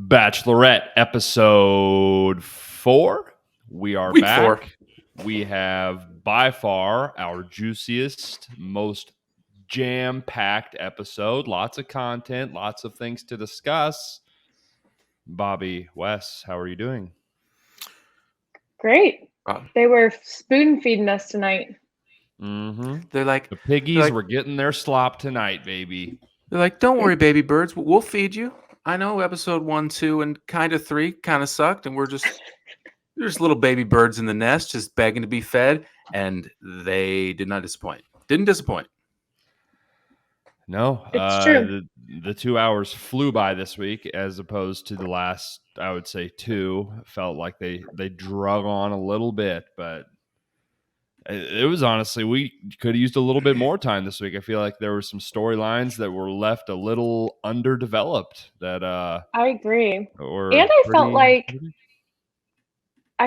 Bachelorette episode 4. We are Week back. 4. We have by far our juiciest, most jam-packed episode. Lots of content, lots of things to discuss. Bobbie, Wes, how are you doing? Great. They were spoon feeding us tonight. Mm-hmm. They're like, the piggies were getting their slop tonight, baby. They're like, don't worry, baby birds. We'll feed you. I know episode 1, 2, and kind of 3 kind of sucked, and there's little baby birds in the nest just begging to be fed, and they did not disappoint. Didn't disappoint. No, it's true. The 2 hours flew by this week, as opposed to the last, I would say, 2. Felt like they drug on a little bit, but it was honestly, we could have used a little bit more time this week. I feel like there were some storylines that were left a little underdeveloped. That I agree, and I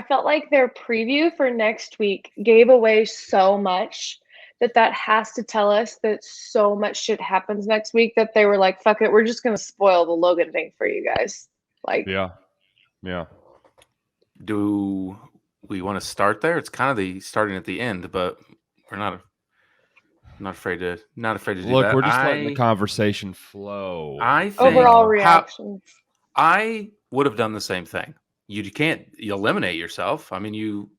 felt like their preview for next week gave away so much that has to tell us that so much shit happens next week that they were like, fuck it, we're just gonna spoil the Logan thing for you guys. Like, yeah. Do we want to start there? It's kind of the starting at the end, but we're not afraid to do that. Look, we're just letting the conversation flow. I think overall reactions. I would have done the same thing. You eliminate yourself. I mean, you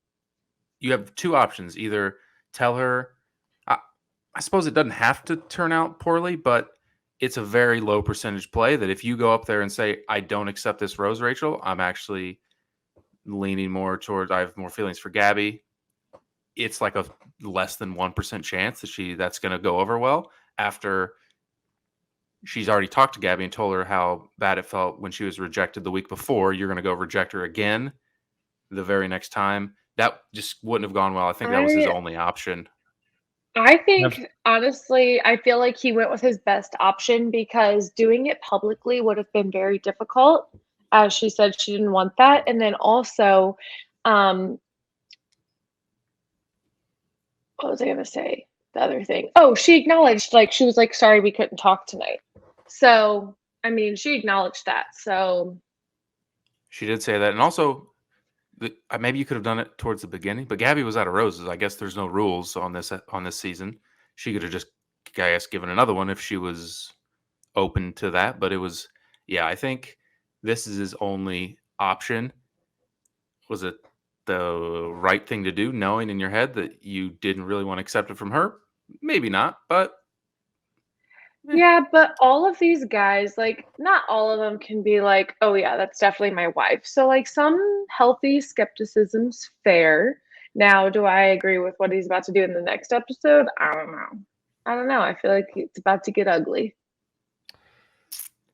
have 2 options. Either tell her, I suppose it doesn't have to turn out poorly, but it's a very low percentage play that if you go up there and say, I don't accept this rose, Rachel, I'm actually leaning more towards, I have more feelings for Gabby. It's like a less than 1% chance that that's going to go over well after she's already talked to Gabby and told her how bad it felt when she was rejected the week before. You're going to go reject her again the very next time. That just wouldn't have gone well. I think that was his only option. I think, honestly, I feel like he went with his best option because doing it publicly would have been very difficult. As she said, she didn't want that. And then also, what was I going to say? The other thing. Oh, she acknowledged, she was like, sorry, we couldn't talk tonight. So, I mean, she acknowledged that. So she did say that. And also, maybe you could have done it towards the beginning, but Gabby was out of roses. I guess there's no rules on this season. She could have just, I guess, given another one if she was open to that. But it was, I think this is his only option. Was it the right thing to do, knowing in your head that you didn't really want to accept it from her? Maybe not, but yeah, but all of these guys, not all of them can be like, oh yeah, that's definitely my wife. So some healthy skepticism's fair. Now, do I agree with what he's about to do in the next episode? I don't know. I feel like it's about to get ugly.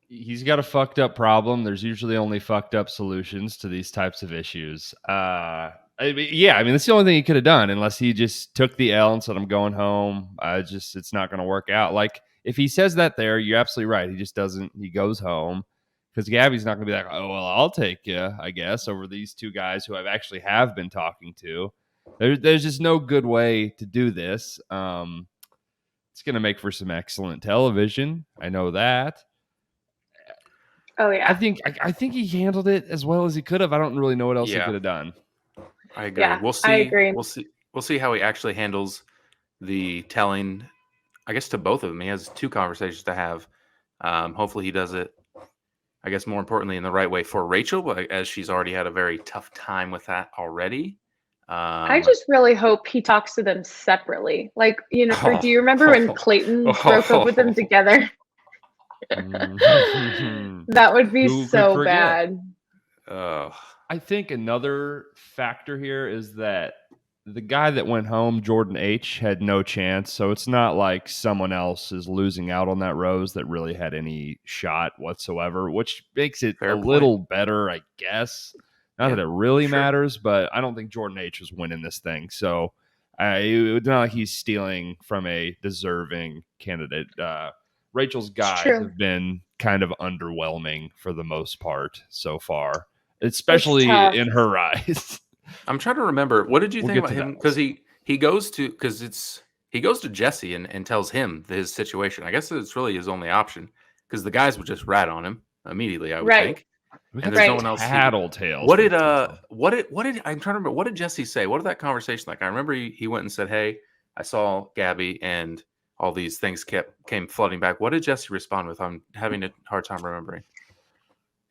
He's got a fucked up problem. There's usually only fucked up solutions to these types of issues. I mean, that's the only thing he could have done, unless he just took the L and said, I'm going home. It's not going to work out. If he says that there, you're absolutely right. He just doesn't. He goes home because Gabby's not going to be like, oh, well, I'll take you, I guess, over these 2 guys who I've actually have been talking to. There's just no good way to do this. It's going to make for some excellent television. I know that. Oh yeah. I think he handled it as well as he could have. I don't really know what else he could have done. I agree. Yeah, we'll see. I agree. We'll see how he actually handles the telling. I guess to both of them, he has 2 conversations to have. Hopefully, he does it. I guess more importantly, in the right way for Rachel, but as she's already had a very tough time with that already. I just really hope he talks to them separately. Do you remember when Clayton broke up with them together? That would be so bad. I think another factor here is that the guy that went home, Jordan H., had no chance. So it's not like someone else is losing out on that rose that really had any shot whatsoever, which makes it little better, I guess. Not that it really matters, but I don't think Jordan H. is winning this thing. So it's not like he's stealing from a deserving candidate. Rachel's guys have been kind of underwhelming for the most part so far, especially in her eyes. I'm trying to remember. What did you think about him? Because he goes to Jesse and tells him his situation. I guess it's really his only option because the guys would just rat on him immediately, I would think. We and got there's no Right. one else. tattletales. What this did season. what did I'm trying to remember? What did Jesse say? What did that conversation like? I remember he went and said, "Hey, I saw Gabby, and all these things came flooding back." What did Jesse respond with? I'm having a hard time remembering.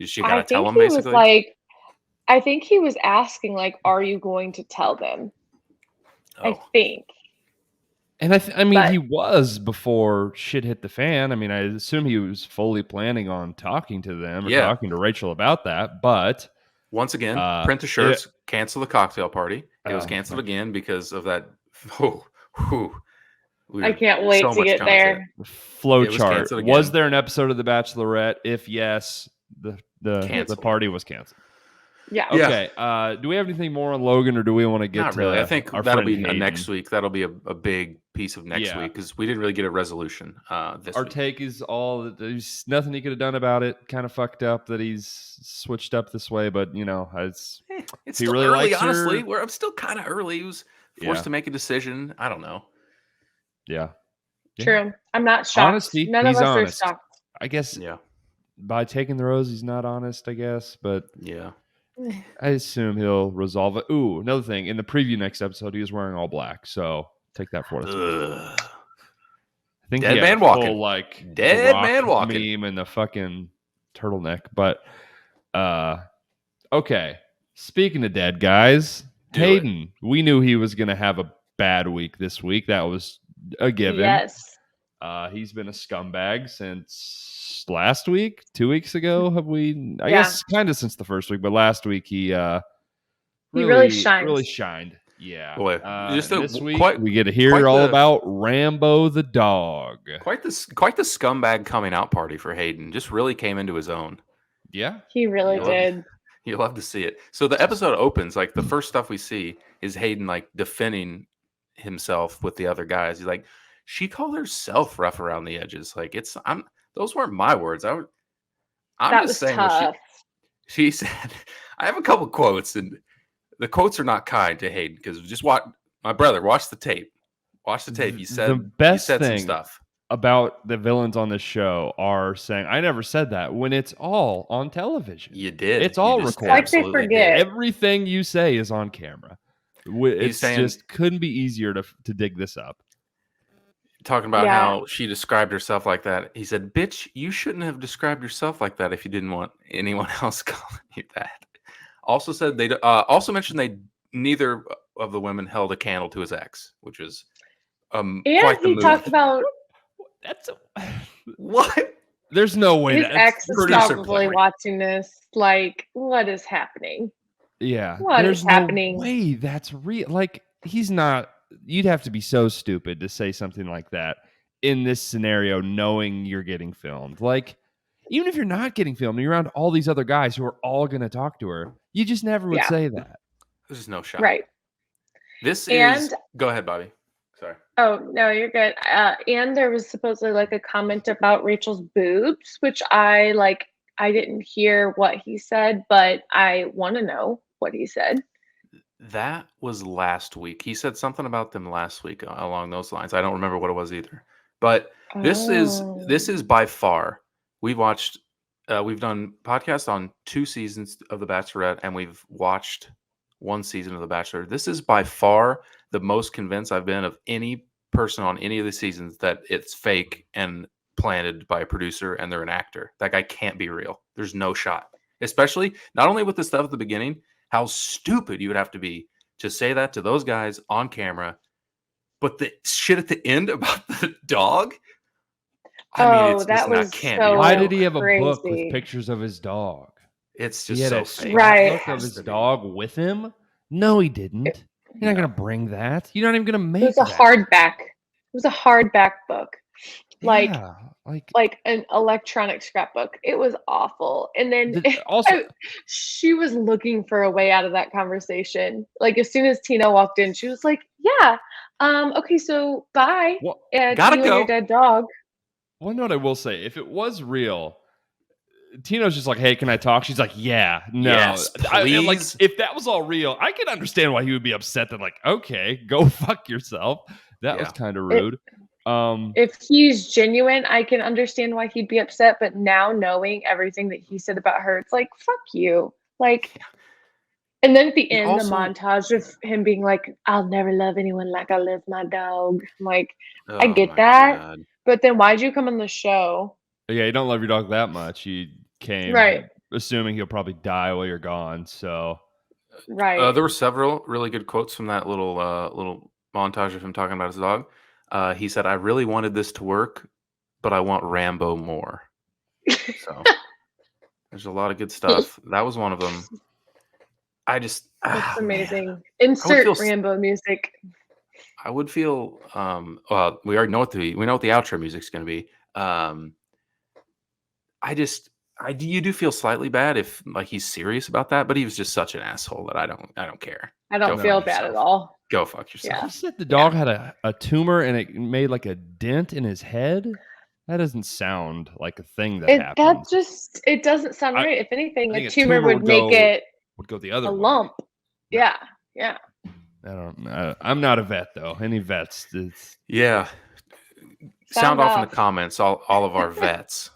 She got I to tell think him he was basically. like, I think he was asking, like, are you going to tell them? I Oh, think. And I mean, But he was before shit hit the fan. I mean, I assume he was fully planning on talking to them or Yeah. talking to Rachel about that. But once again, Uh, print the shirts, cancel the cocktail party. It was canceled my- again because of that. Oh, whew. I can't wait so to much get content. there. flow It was chart. canceled Was again. there an episode of The Bachelorette? If yes, the Canceled. party was canceled. Yeah. Yeah. Okay. Do we have anything more on Logan, or do we want to get Not to really. I think our that'll friend be Hayden? next week. That'll be a big piece of next Yeah. week because we didn't really get a resolution this Our week. take is all that there's nothing he could have done about it. Kind of fucked up that he's switched up this way, but It's he still really early, likes her- honestly. Where I'm still kind of early. He was forced Yeah. to make a decision. I don't know. yeah. True. I'm not shocked. Honesty. None He's of us honest. are shocked. I guess Yeah. by taking the rose, he's not honest, I guess, but Yeah. I assume he'll resolve it. Ooh, another thing. In the preview next episode, he was wearing all black, so take that for what it's worth. Ugh. I think Dead he had man a full, walking. like Dead Rock man walking. meme and the fucking turtleneck. But okay. Speaking of dead guys, Do it. Hayden, we knew he was gonna have a bad week this week. That was a given. Yes. He's been a scumbag since last week, 2 weeks ago. Have we? I Yeah. guess kind of since the first week, but last week he really shines. shined. Yeah. Boy, just this week quite- we get to hear quite all the- about Rambo the dog. Quite the scumbag coming out party for Hayden. Just really came into his own. Yeah. He really You'll- did. You'll love to see it. So the episode opens like the first stuff we see is Hayden like defending himself with the other guys. He's like, she called herself rough around the edges. Like those weren't my words. I'm That just was saying what tough. she said. I have a couple quotes, and the quotes are not kind to Hayden because just watch the tape. Watch the tape. He said the best some thing stuff. about the villains on this show are saying, I never said that, when it's all on television. You did. It's all You just recorded. Like they absolutely forget. did. Everything you say is on camera. It's saying- just couldn't be easier to dig this up. Talking about Yeah. how she described herself like that. He said, "Bitch, you shouldn't have described yourself like that if you didn't want anyone else calling you that." Also said they also mentioned neither of the women held a candle to his ex, which is And quite the he move. talked about That's What? there's no way his that's ex is producer probably play. watching this. Like, what is happening? yeah. What there's is no happening? way that's real. Like he's not. You'd have to be so stupid to say something like that in this scenario, knowing you're getting filmed. Like even if you're not getting filmed, and you're around all these other guys who are all going to talk to her. You just never would Yeah. say that. There's no shot. Right. This And- is. Go ahead, Bobby. Sorry. Oh, no, you're good. And there was supposedly like a comment about Rachel's boobs, which I didn't hear what he said, but I want to know what he said. That was last week. He said something about them last week along those lines. I don't remember what it was either. But this Oh. is by far. We've done podcasts on 2 seasons of The Bachelorette, and we've watched 1 season of The Bachelor. This is by far the most convinced I've been of any person on any of the seasons that it's fake and planted by a producer and they're an actor. That guy can't be real. There's no shot. Especially not only with the stuff at the beginning, how stupid you would have to be to say that to those guys on camera, but the shit at the end about the dog. That was can't so- be Why real. did he have a book crazy. with pictures of his dog? It's He just had so a fake. Right. book of his dog with him? No, he didn't. You're not going to bring that. You're not even going to make It was a that. hardback. It was a hardback book. Like Yeah, like an electronic scrapbook. It was awful. And then also, she was looking for a way out of that conversation. Like as soon as Tina walked in, she was like, "Yeah, okay, so bye." well, And Gotta you and go. your dead dog. one note I will say, if it was real, Tino's just like, "Hey, can I talk?" She's like, "Yeah, no." Yes, And, like, please. if that was all real, I can understand why he would be upset. That like, okay, go fuck yourself. That was Yeah. kind of rude. If he's genuine, I can understand why he'd be upset. But now knowing everything that he said about her, it's like, fuck you. Like, and then at the And end, also- the montage of him being like, I'll never love anyone like I love my dog. I'm like, I Oh get my that. God. But then why'd you come on the show? Yeah, you don't love your dog that much. You came Right. assuming he'll probably die while you're gone. So Right. There were several really good quotes from that little montage of him talking about his dog. He said, "I really wanted this to work, but I want Rambo more." So there's a lot of good stuff. That was one of them. I just That's man. amazing. Insert feel s- Rambo music. I would feel well, we already know what the outro music's going to be. You do feel slightly bad if like he's serious about that, but he was just such an asshole that I don't care. I don't Go feel fuck bad at yourself. all. Go fuck yourself. he said the dog had a tumor and it made like a dent in his head. That doesn't sound like a thing that happens. It doesn't sound I- right. If anything, I think a tumor would make go- it would go the other a way. lump. No. Yeah. Yeah. I don't know. I'm not a vet though. Any vets? Yeah. Sound off in the comments, all of our vets.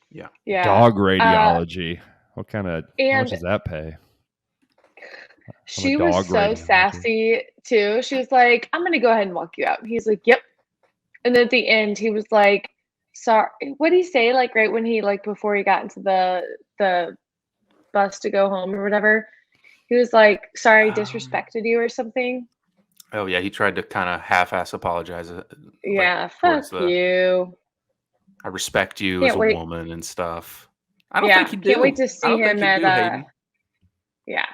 Yeah. Yeah. Dog radiology. What kind of? How and much does that pay? She dog was so radiology. sassy too. She was like, I'm gonna go ahead and walk you out. He's like, yep. And then at the end, he was like, sorry. What did he say? Like right when he like before he got into the bus to go home or whatever, he was like, sorry, I disrespected you or something. Oh yeah, he tried to kind of half-ass apologize. Yeah, towards fuck you. I respect you Can't as a wait. woman and stuff. I don't Yeah, think he do. can't wait to I see don't think him he at do, Hayden. yeah.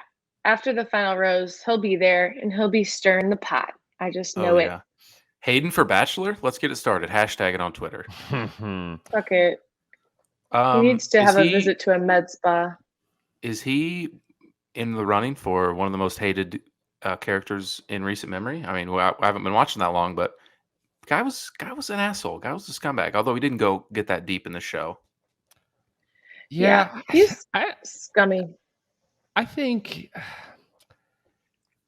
After the final rose, he'll be there and he'll be stirring the pot. I just know Oh it. yeah. Hayden for Bachelor? Let's get it started. Hashtag it on Twitter. Fuck it. He needs to is have a he- visit to a med spa. Is he in the running for one of the most hated characters in recent memory? I mean, I haven't been watching that long, but guy was an asshole. Guy was a scumbag. Although he didn't go get that deep in the show. Yeah, He's I scummy.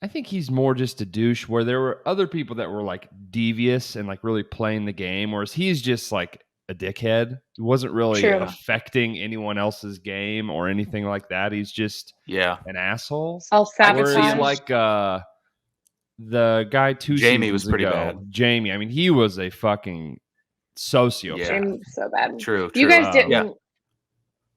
think he's more just a douche. Where there were other people that were like devious and like really playing the game, whereas he's just like a dickhead. He wasn't really True. affecting anyone else's game or anything like that. He's just an asshole. Self-sabotage. Whereas like the guy Jamie seasons was pretty ago, bad. Jamie, I mean, he was a fucking sociopath. Yeah. Jamie was so bad. True. You guys didn't. Yeah.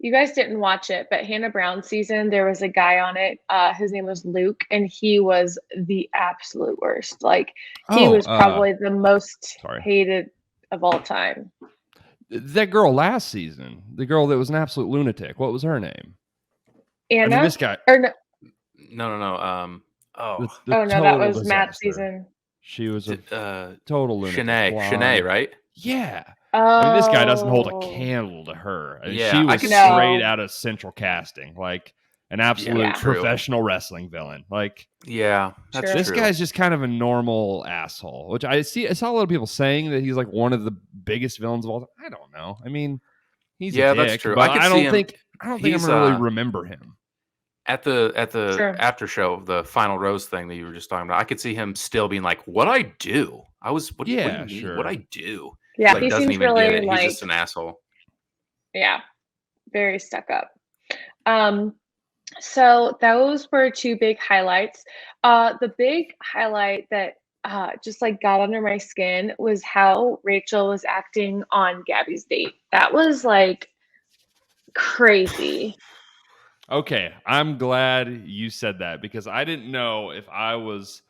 You guys didn't watch it, but Hannah Brown season, there was a guy on it. His name was Luke, and he was the absolute worst. Like he was probably the most hated of all time. That girl last season, the girl that was an absolute lunatic. What was her name? Anna. I mean, this guy. Or no. No. The oh no, that was total Matt's disaster. season. She was a total lunatic. Shanae, right? Yeah. Oh. I mean, this guy doesn't hold a candle to her. I mean, Yeah, she I was could- straight out of Central Casting, like an absolute Yeah. True. professional wrestling villain. Like, Yeah, that's True. this true. guy's just kind of a normal asshole, which I saw a lot of people saying that he's like one of the biggest villains of all time. I don't know. I mean, he's a dick, that's true. but I could I see don't him- think I'm he's, gonna really remember him. At the Sure. after show of the final rose thing that you were just talking about, I could see him still being like, "What I do? What do you mean? Sure. What I do?" Yeah, Like, he doesn't seems even really get it. like He's just an asshole. yeah, very stuck up. So those were two big highlights. The big highlight that just like got under my skin was how Rachel was acting on Gabby's date. That was like crazy. Okay, I'm glad you said that because I didn't know if I was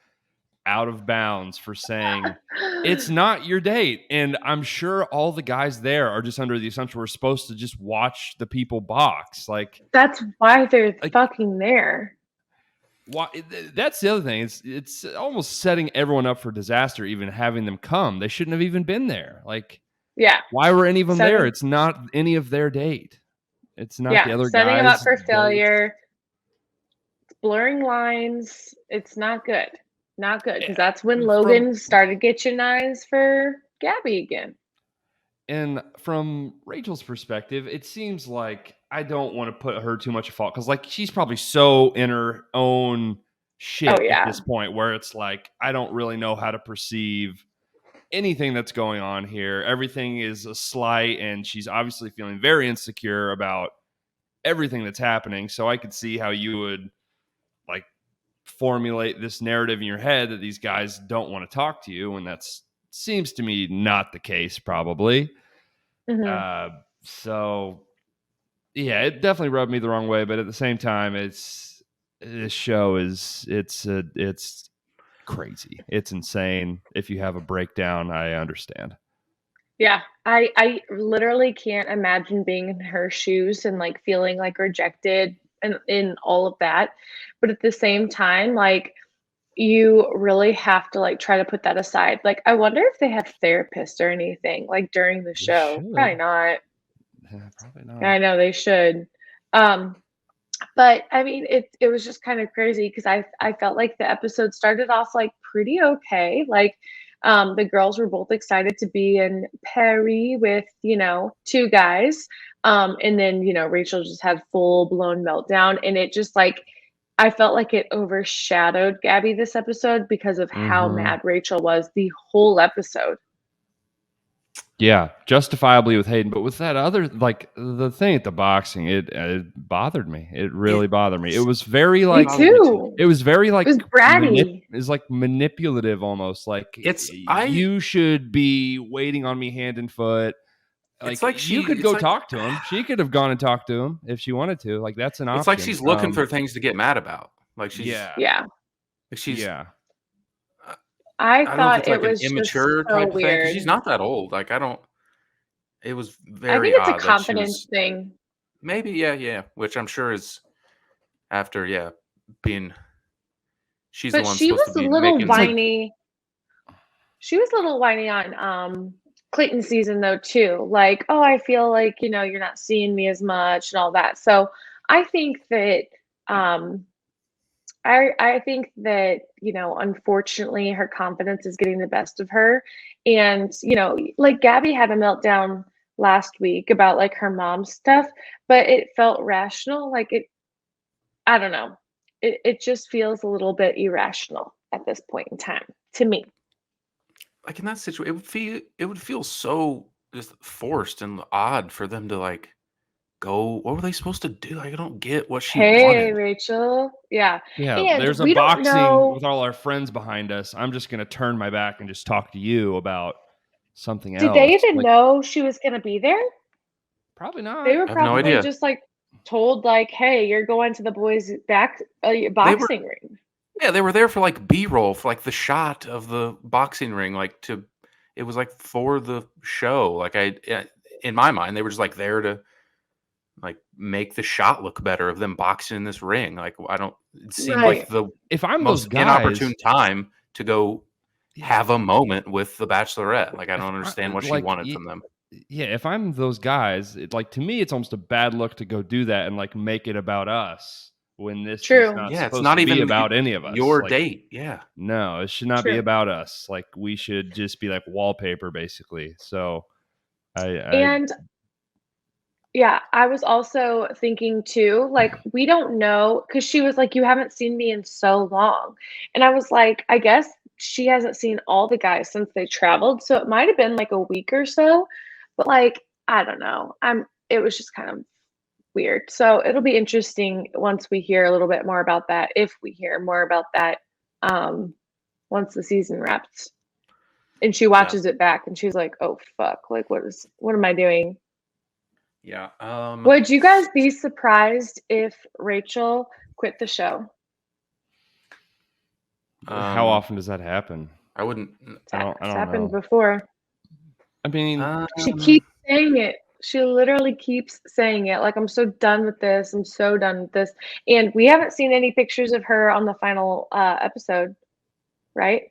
out of bounds for saying it's not your date. And I'm sure all the guys there are just under the assumption we're supposed to just watch the people box. Like That's why they're Like- fucking there. why, that's the other thing. It's almost setting everyone up for disaster, even having them come. They shouldn't have even been there. Like, Yeah. why were any of them there? Setting- It's not any of their date. It's not the Yeah. other Setting guys. them up for date. failure. Blurring lines. It's not good. Not good. Because that's when Logan started getting eyes for Gabby again. And from Rachel's perspective, it seems like I don't want to put her too much at fault because, like, she's probably so in her own shit Oh, yeah. at this point where it's like I don't really know how to perceive anything that's going on here. Everything is a slight, and she's obviously feeling very insecure about everything that's happening. So I could see how you would like formulate this narrative in your head that these guys don't want to talk to you, and that's seems to me not the case, probably. Mhm. So yeah, it definitely rubbed me the wrong way, but at the same time, this show is it's crazy. It's insane. If you have a breakdown, I understand. Yeah, I literally can't imagine being in her shoes and, like, feeling, like, rejected and in all of that, but at the same time, like, you really have to, like, try to put that aside. Like, I wonder if they have therapists or anything, like, during the They show. Probably should. not. Probably I not. know they should. Um, but, I mean, it was just kinda crazy because I felt like the episode started off, like, pretty okay, like, the girls were both excited to be in Paris with, 2 guys, and then, Rachel just had full-blown meltdown, and it just, like I felt like it overshadowed Gabby this episode because of how Mm-hmm. mad Rachel was the whole episode. Yeah, justifiably with Hayden, but with that other, like the thing at the boxing, it bothered me. It really bothered me. It was very Me like Bothered me too. too. it was very It was bratty. is like manipulative almost. Like you should be waiting on me hand and foot. It's Like like you could go talk to him. She could have gone and talked to him if she wanted to. Like that's an it's like option. she's looking for things to get mad about. Like Yeah. Yeah. she's Yeah. I I don't know if thought it's it like an was just immature so type of thing because she's weird. not that old. Like it was I very think it's a odd that she confidence was thing. maybe yeah, which I'm sure is after being she's the But one she supposed to was a be little making whiny. She was a little whiny on Clayton's season though too. Like, "Oh, I feel like, you're not seeing me as much," and all that. So, I think that um I think that, unfortunately her confidence is getting the best of her. And, like Gabby had a meltdown last week about like her mom's stuff, but it felt rational. Like I don't know. It just feels a little bit irrational at this point in time to me. like in that situation it would feel so just forced and odd for them to like go what were they supposed to do? Like, I don't get what she Hey, wanted. Rachel. Yeah. Yeah, And there's a we don't boxing know, with all our friends behind us. I'm just going to turn my back and just talk to you about something did they else. even Like, know she was going to be there? probably They not. were I have no probably idea. just like told like, "Hey, you're going to the boys' They were boxing ring." Yeah, they were there for like B-roll for like the shot of the boxing ring, like to it was like for the show. Like in my mind, they were just like there to like make the shot look better of them boxing in this ring. Like I don't it seemed like Right. the If I'm those most guys, inopportune time to go yeah, have a moment with the Bachelorette. Like I if don't I, understand what she like, wanted from them. yeah, if I'm those guys, like to me, it's almost a bad look to go do that and like make it about us when this is True. not Yeah, it's supposed not to be even about any of us. your Like, date. Yeah. no, it should not be True. about us. Like, we should just be like wallpaper, basically. So, I And yeah, I was also thinking too, like, we don't know because she was like, "You haven't seen me in so long." And I was like, I guess she hasn't seen all the guys since they traveled. So it might have been like a week or so. But like, I don't know. It was just kind of weird. So it'll be interesting once we hear a little bit more about that, if we hear more about that, um, once the season wraps. And she Yeah. watches it back and she's like, "Oh fuck, like what am I doing?" Yeah. Would you guys be surprised if Rachel quit the show? how often does that happen? I wouldn't I It's don't happened know. before. I mean, She keeps saying it. She literally keeps saying it. Like, "I'm so done with this. I'm so done with this." And we haven't seen any pictures of her on the final episode, right?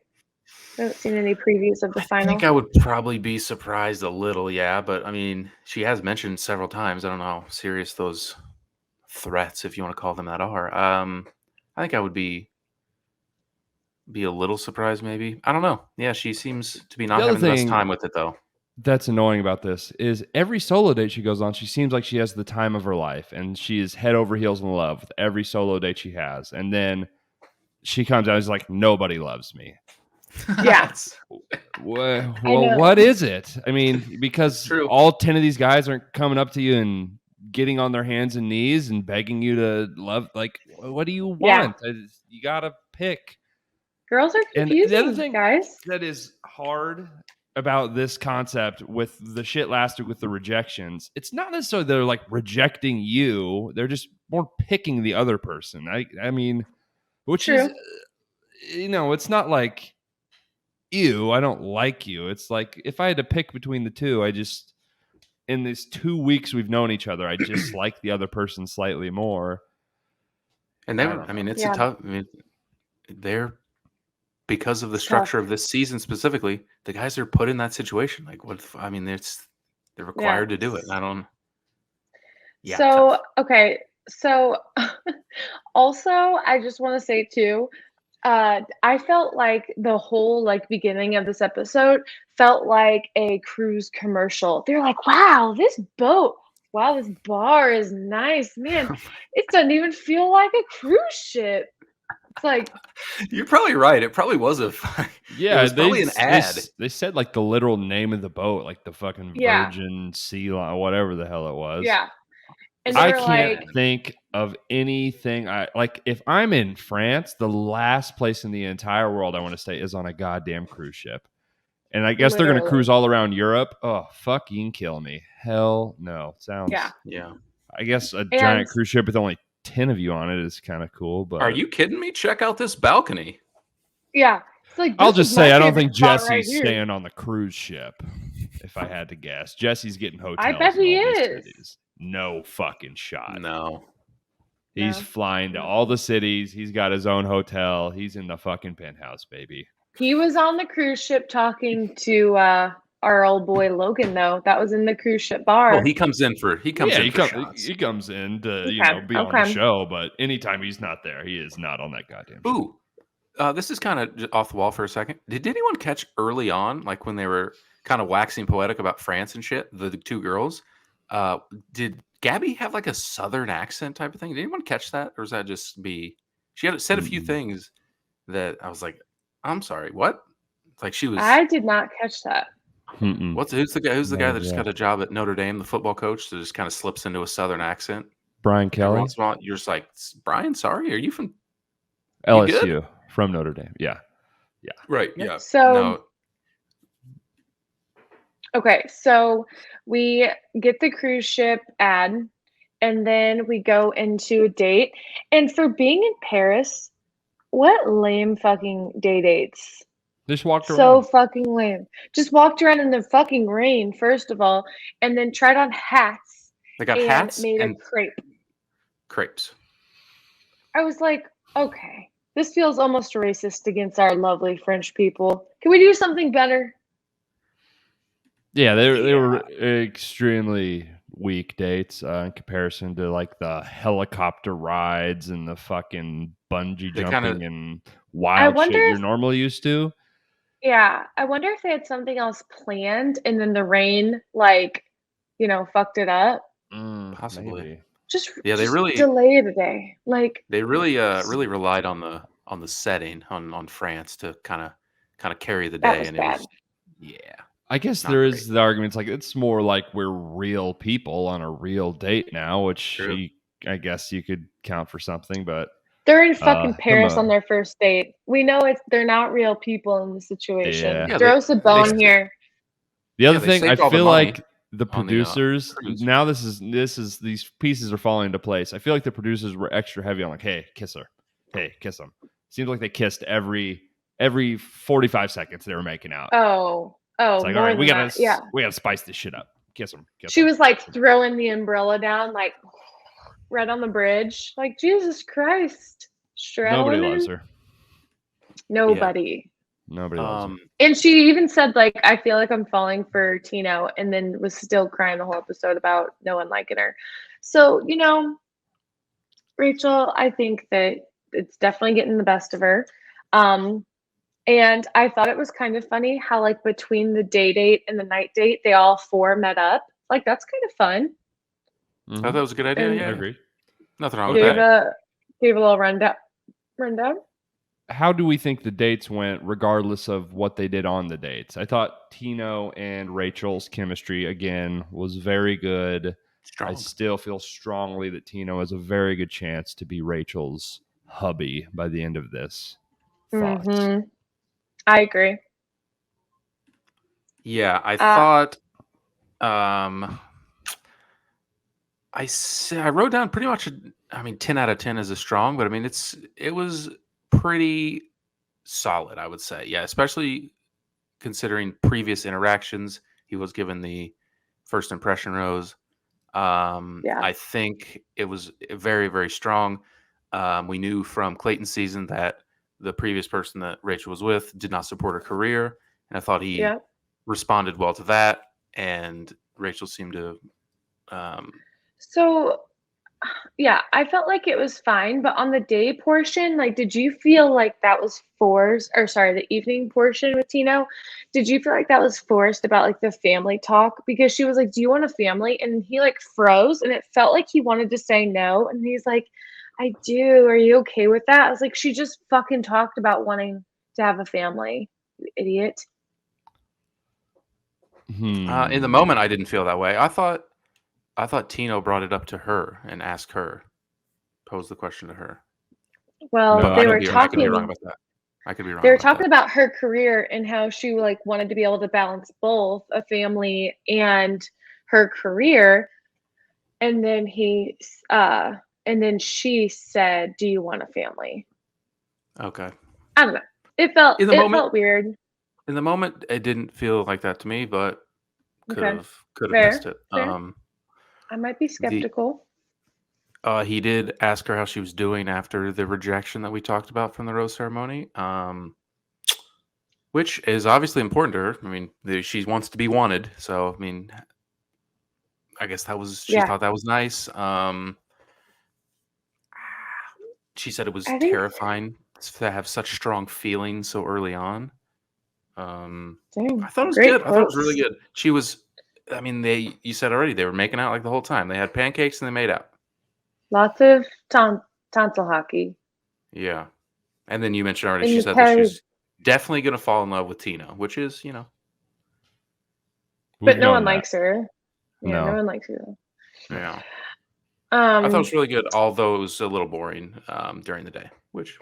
We haven't seen any previews of the I think final. I would probably be surprised a little, yeah. But I mean, she has mentioned several times. I don't know how serious those threats, if you want to call them that, are. I think I would be a little surprised, maybe. I don't know. Yeah, she seems to be not the other having the best thing time with it, though. that's annoying about this is every solo date she goes on, she seems like she has the time of her life and she is head over heels in love with every solo date she has. And then she comes out and is like, nobody loves me. Yeah. Well, I know. what is it? I mean, because True. all 10 of these guys aren't coming up to you and getting on their hands and knees and begging you to love. Like, what do you Yeah. want? You got to pick. Girls are And the other confusing, thing guys. that is hard about this concept with the shit last week with the rejections, it's not necessarily they're like rejecting you. They're just more picking the other person. I mean, which True. is, it's not like, ew, I don't like you. It's like if I had to pick between the two, in these 2 weeks we've known each other, I just like the other person slightly more. And it's a tough. They're because of the structure of this season specifically, the guys are put in that situation. Like, they're required to do it. I don't. Yeah. So tough. okay. So also, I just want to say too, I felt like the whole beginning of this episode felt like a cruise commercial. They're like, wow, this boat, wow, this bar is nice. Man, it doesn't even feel like a cruise ship. It's like, You're probably right. It probably was it was probably an ad. They said like the literal name of the boat, like the fucking Yeah. Virgin Sea Line, whatever the hell it was. yeah. And I they're can't like, think of anything. If I'm in France, the last place in the entire world I want to stay is on a goddamn cruise ship. And I guess they're going to Literally. cruise all around Europe. Oh, fucking kill me. Hell no. Sounds. Yeah. I guess a giant cruise ship with only 10 of you on it is kind of cool. But Are you kidding me? Check out this balcony. Yeah. It's like, I'll this just is my say I don't favorite think spot Jesse's right here. staying on the cruise ship. If I had to guess, Jesse's getting hotels. I bet in he all these is. cities. No fucking shot. No. He's flying to all the cities. He's got his own hotel. He's in the fucking penthouse, baby. He was on the cruise ship talking to our old boy Logan, though. That was in the cruise ship bar. Well, he comes in for shots. He comes in to be on the show, but anytime he's not there, he is not on that goddamn show. Ooh, this is kind of off the wall for a second. Did anyone catch early on, like when they were kind of waxing poetic about France and shit, the two girls? Did Gabby have like a Southern accent type of thing? Did anyone catch that, or was that just be? She had said a few things that I was like, "I'm sorry, what?" Like she was. I did not catch that. Who's the guy? Who's the guy that just got a job at Notre Dame, the football coach, that just kind of slips into a Southern accent? Brian Kelly. Every once in a while, you're just like, Brian, sorry, are you from LSU from Notre Dame? Yeah. Right. Yeah. So, okay, so we get the cruise ship ad, and then we go into a date. And for being in Paris, what lame fucking day dates. Just walked around. So fucking lame. Just walked around in the fucking rain, first of all, and then tried on hats. They got and hats made and a crepe. crepes. I was like, okay, this feels almost racist against our lovely French people. Can we do something better? Yeah, they were extremely weak dates in comparison to like the helicopter rides and the fucking bungee jumping and wild shit you're normally used to. Yeah, I wonder if they had something else planned and then the rain, fucked it up. Possibly. Maybe. They really delayed a day. They really relied on the setting on France to kind of carry the day. That was bad. I guess there is the argument. It's like it's more like we're real people on a real date now, which I guess you could count for something. But they're in fucking Paris on their first date. We know they're not real people in the situation. Throw us a bone here. The other thing, I feel like the producers now these pieces are falling into place. I feel like the producers were extra heavy on like, hey, kiss her, hey, kiss him. Seems like they kissed every 45 seconds they were making out. Oh, it's like, all right, we gotta spice this shit up. Kiss him. She was like throwing the umbrella down, like right on the bridge. Like, Jesus Christ. Nobody loves her. Nobody. Yeah. Nobody loves her. And she even said, like, I feel like I'm falling for Tino, and then was still crying the whole episode about no one liking her. So, Rachel, I think that it's definitely getting the best of her. And I thought it was kind of funny how, like, between the day date and the night date, they all four met up. Like, that's kind of fun. I thought that was a good idea. I agree. Nothing wrong with that. Gave a little rundown. how do we think the dates went, regardless of what they did on the dates? I thought Tino and Rachel's chemistry again was very good. I Strong. still feel strongly that Tino has a very good chance to be Rachel's hubby by the end of this. Thoughts? I agree. Yeah, I thought. I wrote down pretty much. I mean, 10 out of 10 is a strong, but I mean, it was pretty solid, I would say. Yeah, especially considering previous interactions. He was given the first impression rose. Yeah. I think it was very, very strong. We knew from Clayton's season that the previous person that Rachel was with did not support her career, and I thought he responded well to that. And Rachel seemed to. So, yeah, I felt like it was fine, but on the day portion, like, did you feel like that was forced? Or sorry, the evening portion with Tino, did you feel like that was forced about like the family talk? Because she was like, "Do you want a family?" And he like froze, and it felt like he wanted to say no, and he's like, "I do. Are you okay with that?" I was like, "She just fucking talked about wanting to have a family, you idiot." In the moment, I didn't feel that way. I thought Tino brought it up to her and asked her, posed the question to her. Well, No, they I were don't think I could be talking. wrong about that. I could be wrong. They were about talking that. about her career and how she like wanted to be able to balance both a family and her career. And then and then she said, "Do you want a family?" Okay. I don't know. It felt In the moment, felt weird. In the moment, it didn't feel like that to me, but could Okay. have missed Fair. it. Fair. I might be The skeptical. he did ask her how she was doing after the rejection that we talked about from the rose ceremony, which is obviously important to her. I mean, she wants to be wanted, so I mean, I guess she thought that was nice. She said it was I think terrifying to have such strong feelings so early on. dang, I thought it was great good. I thought it was really quotes. good. She was. I mean, you said already they were making out like the whole time. They had pancakes and they made out. Lots of tonsil hockey. Yeah. And then you mentioned already, And she you said that carry, she's definitely going to fall in love with Tino, which is, We've but no known one that. likes her. Yeah, no No. one likes her. yeah. I thought it Um, was really good, although it was a little boring during the day, which.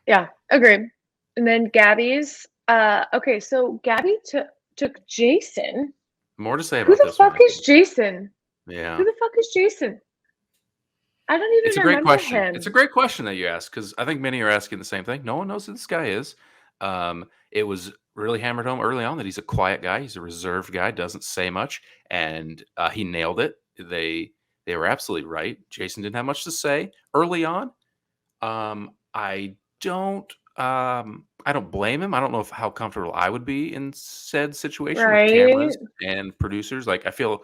yeah, agreed. And then Gabby's. Okay, so Gabby took Jason. More to say Who about the this one, fuck I is think. Jason? Yeah. Who the fuck is Jason? I don't It's a even great remember question. It's a him. great question that you ask, because I think many are asking the same thing. No one knows who this guy is. It was really hammered home early on that he's a quiet guy. He's a reserved guy, doesn't say much, and he nailed it. They were absolutely right. Jason didn't have much to say early on. I don't blame him. I don't know how comfortable I would be in said situation with Right? cameras and producers. Like, I feel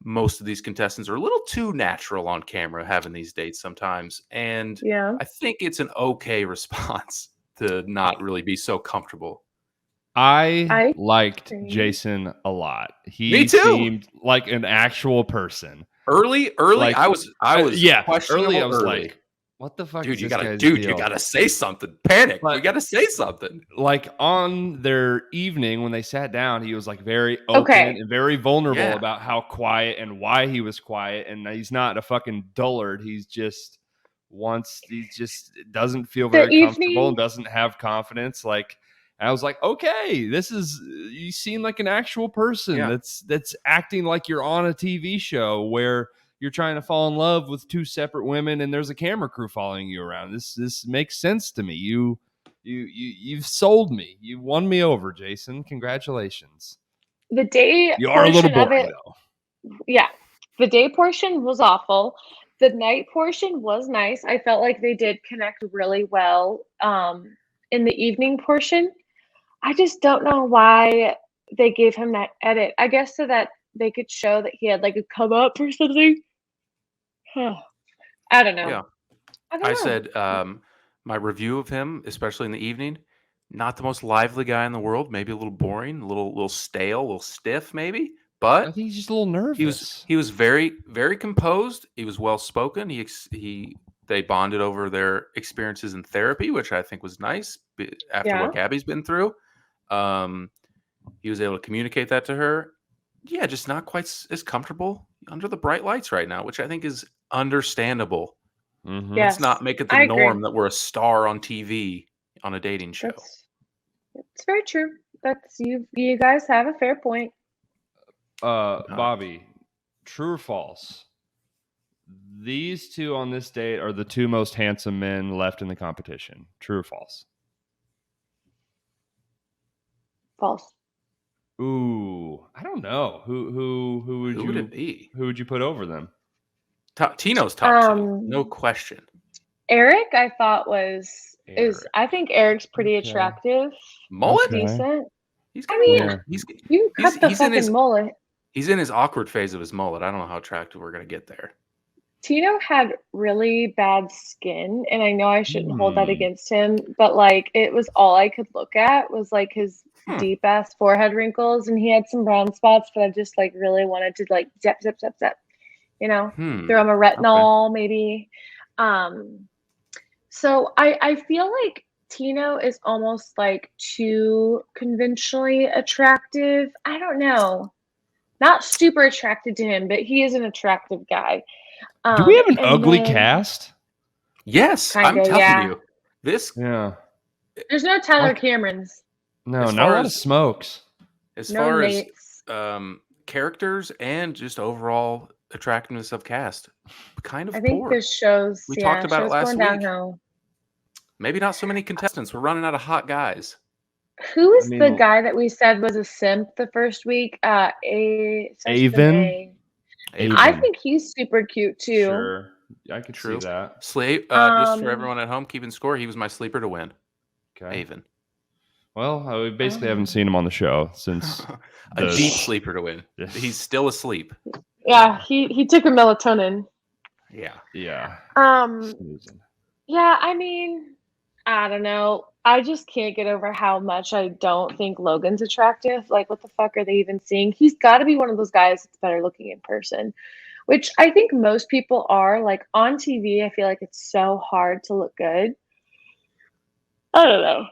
most of these contestants are a little too natural on camera having these dates sometimes, and Yeah. I think it's an okay response to not really be so comfortable. I I liked agree. Jason a lot. Me He too. seemed like an actual person. Early, Like, I was yeah, early I questionable was early. like, what the fuck is Dude, this guy's you deal? gotta say something. Panic. We But gotta say something. like on their evening when they sat down, he was like very open Okay. and very vulnerable Yeah. about how quiet and why he was quiet. And he's not a fucking dullard. He just doesn't feel The very comfortable and evening. doesn't have confidence. Like, I was like, okay, you seem like an actual person Yeah. that's acting like you're on a TV show where you're trying to fall in love with two separate women and there's a camera crew following you around. This makes sense to me. You've sold me. You won me over, Jason. Congratulations. The day You are a little portion of boring it, though. yeah. The day portion was awful. The night portion was nice. I felt like they did connect really well. In the evening portion, I just don't know why they gave him that edit. I guess so that they could show that he had like a come up or something. I don't know. Yeah. I I don't know. said my review of him, especially in the evening, not the most lively guy in the world. Maybe a little boring, a little stale, a little stiff, maybe. I But think he's just a little nervous. he was very very composed. He was well spoken. He They bonded over their experiences in therapy, which I think was nice after Yeah. what Gabby's been through. He was able to communicate that to her. Yeah, just not quite as comfortable under the bright lights right now, which I think is understandable. Mhm. Yes. Let's not make it the I agree. norm that we're a star on TV on a dating show. It's very true. That's you guys have a fair point. Bobbie, true or false? These two on this date are the two most handsome men left in the competition. True or false? False. Ooh, I don't know. Who would Who would it be? Who would you put over them? Tino's top two, no question. Eric, I thought is I think Eric's pretty Okay. attractive. Mullet? Decent. He's I got mean, a you can cut the he's in fucking his mullet. He's in his awkward phase of his mullet. I don't know how attractive we're gonna get there. Tino had really bad skin, and I know I shouldn't hold that against him, but like it was all I could look at was like his deep ass forehead wrinkles, and he had some brown spots, but I just like really wanted to like zap, you know, throw him a retinol maybe. So I feel like Tino is almost like too conventionally attractive. I don't know. Not super attracted to him, but he is an attractive guy. Do we have an ugly cast? Yes, Kinda, I'm telling yeah. you. This There's no Tyler Camerons. No, not a lot of smokes. As No far Nates. as characters and just overall attractiveness of cast, kind of I think poor. this shows. We talked about it last going week. Downhill. Maybe not so many contestants. We're running out of hot guys. Who is the guy that we said was a simp the first week? Avon. I think he's super cute too. Sure, I could see that. Slave. Just for everyone at home keeping score, he was my sleeper to win. Okay. Avon. Well, we basically haven't seen him on the show since a deep sleeper to win. He's still asleep. Yeah, he took a melatonin. Yeah. Yeah. Yeah, I mean, I don't know. I just can't get over how much I don't think Logan's attractive. Like, what the fuck are they even seeing? He's got to be one of those guys that's better looking in person, which I think most people are. Like, on TV, I feel like it's so hard to look good. I don't know.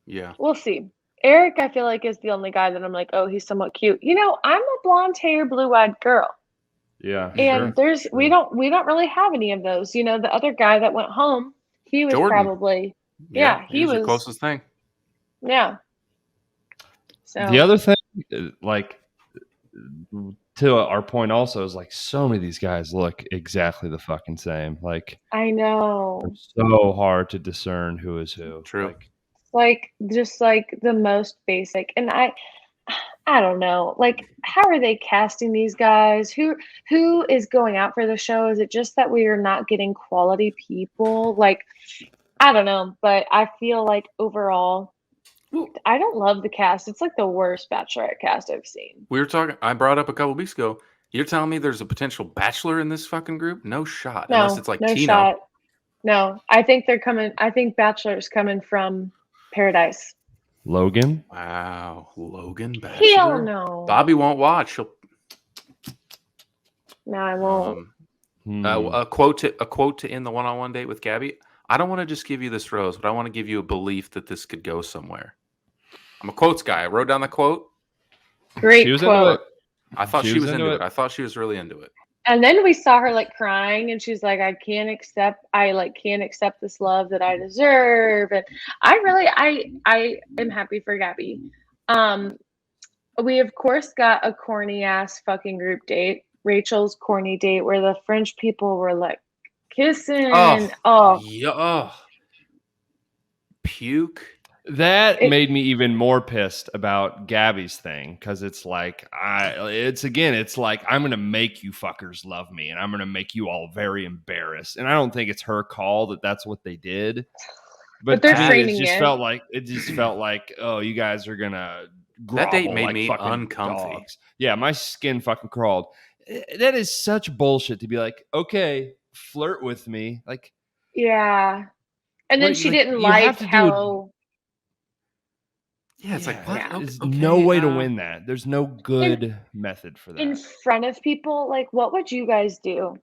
Yeah. We'll see. Eric, I feel like, is the only guy that I'm like, oh, he's somewhat cute. You know, I'm a blonde hair, blue-eyed girl. Yeah. And we don't really have any of those. You know, the other guy that went home, he was Jordan. probably he was the closest thing. Yeah. So the other thing, like to our point also, is like so many of these guys look exactly the fucking same. Like I know. It's so hard to discern who is who. True. Like just like the most basic. And I don't know. Like, how are they casting these guys? Who is going out for the show? Is it just that we are not getting quality people? Like, I don't know, but I feel like overall, I don't love the cast. It's like the worst Bachelorette cast I've seen. We were talking. I brought up a couple weeks ago. You're telling me there's a potential Bachelor in this fucking group? No shot. No, unless it's like no Tino. shot. No, I think they're coming. I think Bachelor's coming from Paradise. Logan? Wow, Logan Bachelor. Hell no. Bobbie won't watch. No, I won't. A quote to end the one-on-one date with Gabby. I don't want to just give you this rose, but I want to give you a belief that this could go somewhere. I'm a quotes guy. I wrote down the quote. Great quote. I thought she was into it. I thought she was really into it. And then we saw her like crying, and she's like, I can't accept this love that I deserve. And I am happy for Gabby. We of course got a corny ass fucking group date, Rachel's corny date, where the French people were like kissing. Puke. That made me even more pissed about Gabby's thing, because it's like it's like I'm gonna make you fuckers love me, and I'm gonna make you all very embarrassed. And I don't think it's her call that that's what they did, but they're framing it just felt like oh, you guys are gonna that date made like me uncomfy. Dogs. Yeah, my skin fucking crawled. That is such bullshit to be like, okay, flirt with me, like yeah, and then she didn't like how. Yeah, it's like, what? Yeah, there's no way to win that. There's no good method for that. In front of people, like, what would you guys do?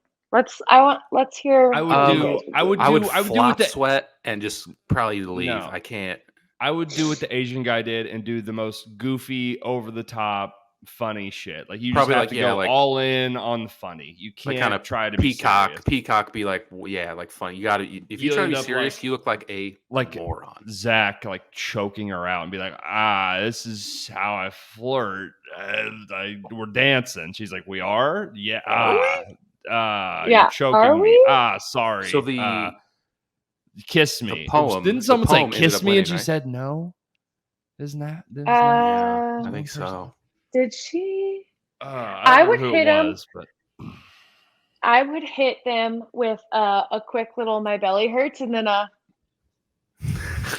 Let's hear. I would what you do. guys I would I would do. I would do flop what the. sweat and just probably leave. No. I can't. I would do what the Asian guy did and do the most goofy, over the top, funny shit. Like you Probably just have like, to yeah, go like- all in on the funny. You Like can't kind of try to be serious. Peacock be like, yeah, like funny. You got to. If you You'll try to be end up serious, like- you look like a like moron. Zach like choking her out and be like, this is how I flirt. We're dancing. She's like, we are? Yeah. Yeah, You're choking are me. we? Sorry. So the kiss me. poem- Didn't the someone say poem ended kiss up me winning, and she right? said no? Isn't that? yeah, I Uh, think so. Did she? I don't would remember who hit it him. was, but I would hit them with a quick little my belly hurts and then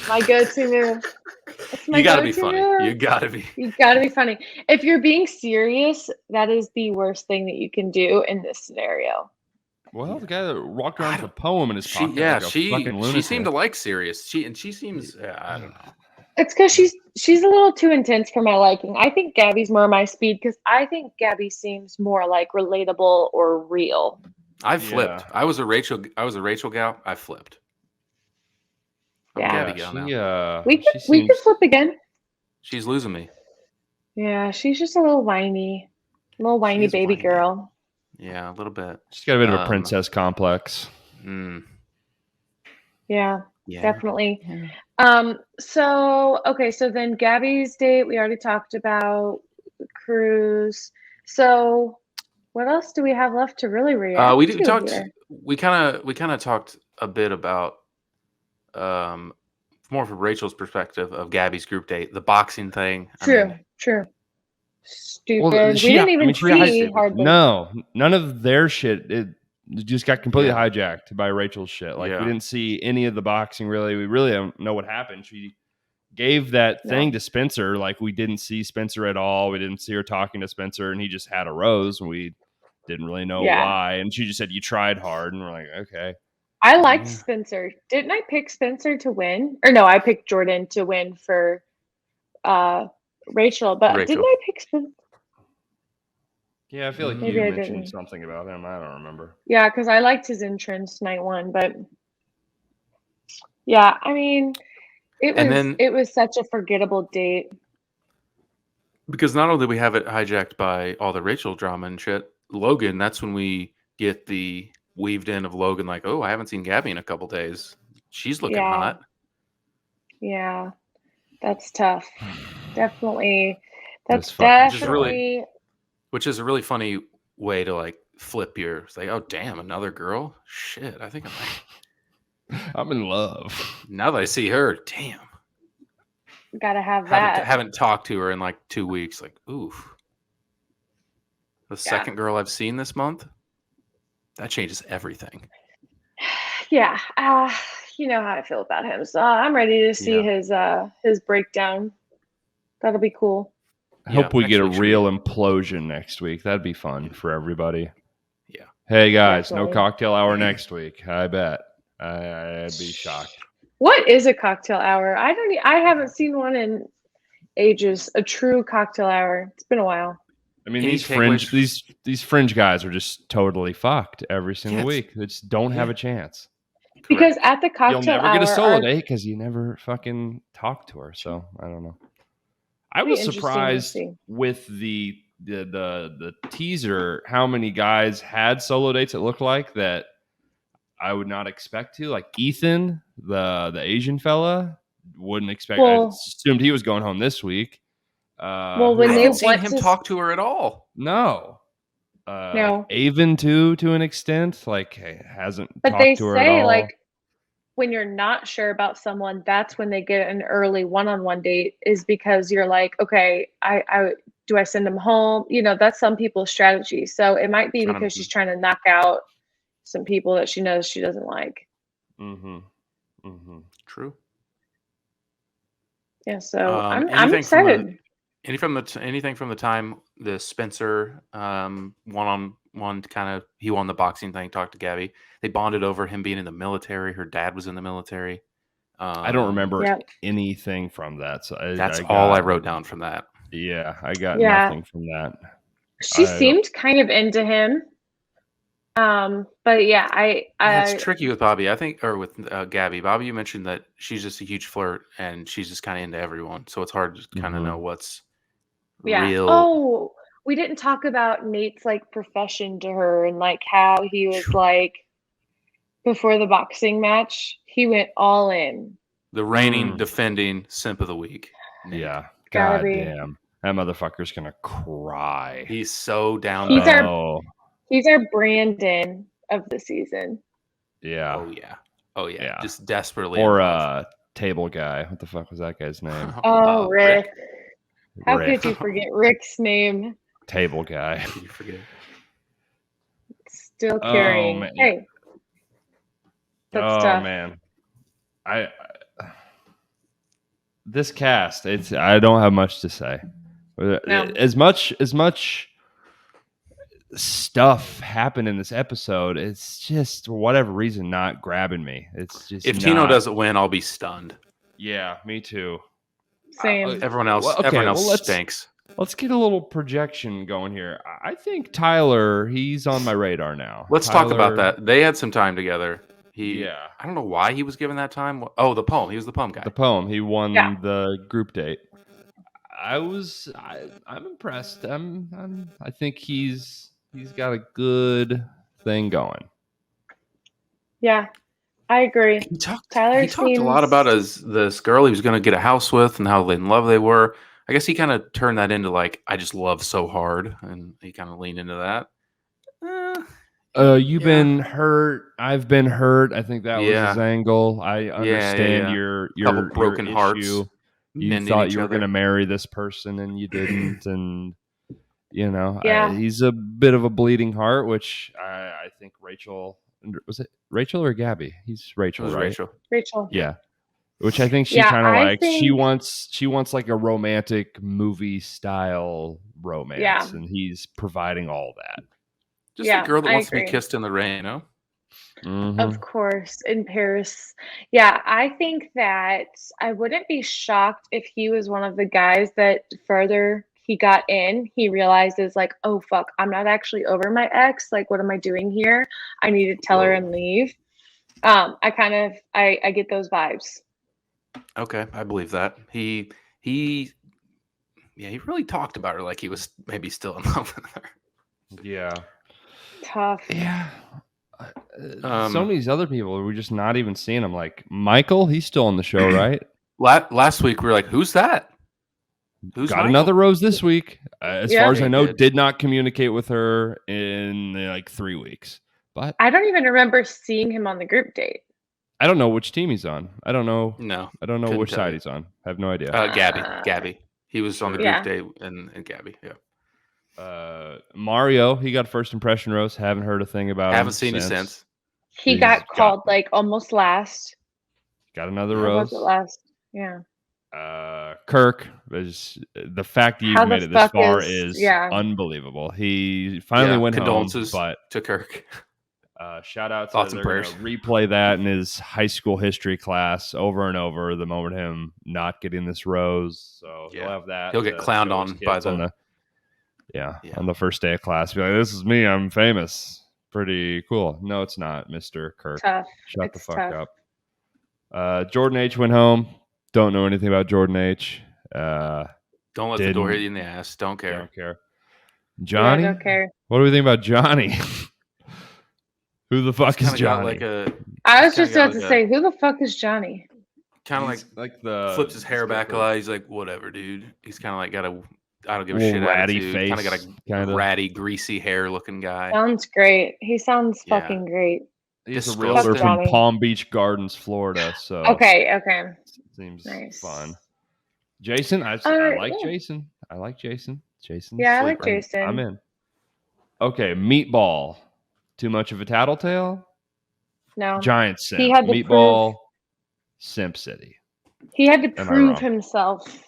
my go-to move. It's my You got to be go-to funny. move. You got to be. You gotta be funny. If you're being serious, that is the worst thing that you can do in this scenario. well, the guy that walked I around with a don't- poem in his She, pocket, yeah, like a fucking she lunatic. seemed to like serious. She seems. Yeah, I don't know. It's because she's a little too intense for my liking. I think Gabby's more my speed because I think Gabby seems more like relatable or real. I flipped. Yeah. I was a Rachel gal. I flipped. I'm Yeah. Gabby gal now. We could seems- flip again. She's losing me. Yeah, she's just a little whiny is baby whiny. girl. Yeah, a little bit. She's got a bit of a Um, princess complex. Yeah, Yeah. definitely. Yeah. So then Gabby's date we already talked about, the cruise. So what else do we have left to really react We to talked. here? We kind of talked a bit about more from Rachel's perspective of Gabby's group date, the boxing thing. True. Stupid. We didn't even see hardly. No, none of their shit. It just got completely Yeah. hijacked by Rachel's shit. Like Yeah. we didn't see any of the boxing. Really, we really don't know what happened. She gave that thing to Spencer. Like we didn't see Spencer at all. We didn't see her talking to Spencer, and he just had a rose, and we didn't really know why. And she just said, "You tried hard," and we're like, "Okay." I liked Spencer. Didn't I pick Spencer to win? Or no, I picked Jordan to win for Rachel. But didn't I pick Spencer? Yeah, I feel like Maybe you I mentioned didn't. something about him. I don't remember. Yeah, because I liked his entrance night one, but yeah, I mean, it was such a forgettable date. Because not only do we have it hijacked by all the Rachel drama and shit, Logan, that's when we get the weaved in of Logan, like, oh, I haven't seen Gabby in a couple days. She's looking hot. Yeah, that's tough. Definitely. That's That's fucking definitely. Which is a really funny way to like flip your. It's like, oh damn, another girl. Shit, I think I'm in love. now that I see her, damn. Gotta have that. Haven't talked to her in like 2 weeks. Like, oof. The second girl I've seen this month. That changes everything. Yeah, you know how I feel about him. So I'm ready to see his breakdown. That'll be cool. I hope we get a week should real implosion next week. That'd be fun for everybody. Yeah. Hey guys, Definitely. no cocktail hour next week. I bet. I'd be shocked. What is a cocktail hour? I haven't seen one in ages. A true cocktail hour. It's been a while. I mean, Any these fringe takeaways? these fringe guys are just totally fucked every single Yes. week. They just don't have a chance. Because Correct. at the cocktail You'll never hour, get a solo date because you never fucking talk to her. So I don't know. I Be was interesting to surprised see. with the teaser how many guys had solo dates. It looked like that I would not expect to. Like Ethan, the Asian fella, wouldn't expect. I Well- assumed he was going home this week. Well, who when I they else? haven't seen went him to- talk to her at all. No. No. Avon too, to an extent, like hasn't But talked they to her at say all. like when you're not sure about someone, that's when they get an early one-on-one date. Is because you're like, okay, I do I send them home? You know, that's some people's strategy. So it might be Trying to- because she's trying to knock out some people that she knows she doesn't like. True. Yeah. So I'm anything excited. Anything from the time the Spencer one-on-one kind of he won the boxing thing, talked to Gabby. They bonded over him being in the military. Her dad was in the military. I don't remember Yep. anything from that. So That's all I wrote down from that. Yeah, I got Yeah. nothing from that. She seemed kind of into him. But yeah, That's tricky with Bobbie, I think, or with Gabby. Bobbie, you mentioned that she's just a huge flirt and she's just kind of into everyone, so it's hard to kind of know what's yeah. real. Oh, we didn't talk about Nate's like profession to her and like how he was like before the boxing match, he went all in. The reigning, defending simp of the week. Nate. Yeah. Gotta God be. damn. That motherfucker's gonna cry. He's so down. He's our Brandon of the season. Yeah. Oh yeah. Just desperately. Or table guy. What the fuck was that guy's name? Oh, Rick. How Rick. could you forget Rick's name? Table guy. How could you forget? Still carrying. Man. Hey. That's tough. Man. This cast, I don't have much to say. No. As much stuff happened in this episode, it's just for whatever reason not grabbing me. It's just if Tino doesn't win, I'll be stunned. Yeah, me too. Same. Everyone else stinks. Let's get a little projection going here. I think Tyler, he's on my radar now. Let's talk about that. They had some time together. I don't know why he was given that time. Oh, the poem. He was the poem guy. The poem. He won the group date. I'm impressed. I think he's got a good thing going. Yeah, I agree. He talked a lot about this girl he was going to get a house with and how in love they were. I guess he kind of turned that into like, I just love so hard, and he kind of leaned into that. You've been hurt. I've been hurt. I think that was his angle. I understand your broken hearts. You thought you were going to marry this person and you didn't, and he's a bit of a bleeding heart, which I think Rachel, was it Rachel or Gabby? He's Rachel, right? Rachel. Yeah. Which I think she kind of likes. She wants like a romantic movie style romance, and he's providing all that. Just a girl that wants to be kissed in the rain, you know? Mm-hmm. Of course, in Paris. Yeah, I think that I wouldn't be shocked if he was one of the guys that further he got in, he realizes like, oh fuck, I'm not actually over my ex. Like, what am I doing here? I need to tell her and leave. I get those vibes. Okay, I believe that. He really talked about her like he was maybe still in love with her. Yeah. Tough. Yeah. Some of these other people, we're just not even seeing them. Like Michael, he's still on the show, right? Last week we were like, who's that? Got Michael? Another rose this week. As far as I know, did not communicate with her in like 3 weeks. But I don't even remember seeing him on the group date. I don't know which team he's on. I don't know. No, I don't know which side he's on. I have no idea. Gabby. He was on the group date and Gabby. Yeah. Mario, he got first impression rose. Haven't heard a thing about him. Haven't seen you since. He got called like almost last. Got another rose. Was it last? Yeah. Kirk, the fact that you've made it this far is unbelievable. He finally went condolences home, but to Kirk. Shout out to thoughts and prayers. Replay that in his high school history class over and over. The moment him not getting this rose, so he'll have that. He'll get clowned on by the on the first day of class. Be like, "This is me. I'm famous. Pretty cool." No, it's not, Mr. Kirk. Tough. Shut the fuck up. Jordan H went home. Don't know anything about Jordan H. Don't let the door hit you in the ass. Don't care. Don't care. Johnny? Don't care. What do we think about Johnny? Who the fuck is Johnny? I was just about to say, who the fuck is Johnny? Kind of like the flips his hair back a lot. He's like, whatever, dude. He's kind of like got a I don't give a shit ratty attitude. face. Kind of got a ratty, greasy hair looking guy. Sounds great. He sounds fucking great. He's a realtor from Palm Beach Gardens, Florida. So okay. Seems nice. fun. Jason, I like Jason. I like Jason. Jason. Yeah, I like Jason. I'm in. Okay, Meatball. Too much of a tattletale? No. Giant simp. He had to Meatball. Simp City. He had to prove himself.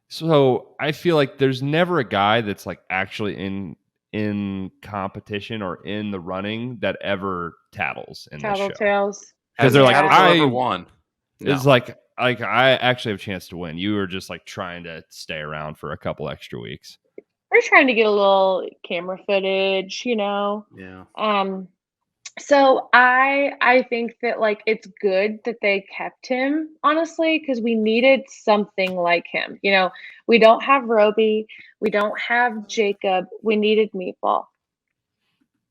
So I feel like there's never a guy that's like actually in competition or in the running that ever tattles in this show. Tattletales. Because they're like, I won. It's like I actually have a chance to win. You were just like trying to stay around for a couple extra weeks. we're trying to get a little camera footage, Yeah. So I think that like it's good that they kept him, honestly, because we needed something like him. We don't have Roby, we don't have Jacob. We needed Meatball.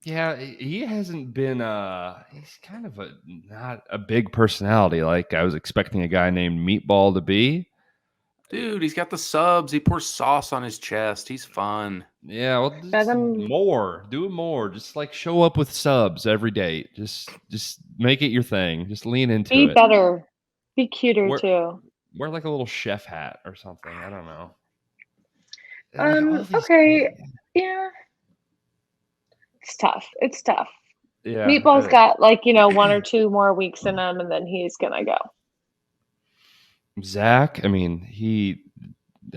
Yeah, he hasn't been he's kind of not a big personality like I was expecting a guy named Meatball to be. Dude, he's got the subs. He pours sauce on his chest. He's fun. Yeah, well, Let just him more. Do more. Just like show up with subs every day. Just make it your thing. Just lean into be it. better, be cuter Wear, too. wear like a little chef hat or something. I don't know. Like all these, Okay, yeah, it's tough. It's tough. yeah. Meatball's got like, 1 or 2 more weeks in him, and then he's gonna go. Zach. I mean,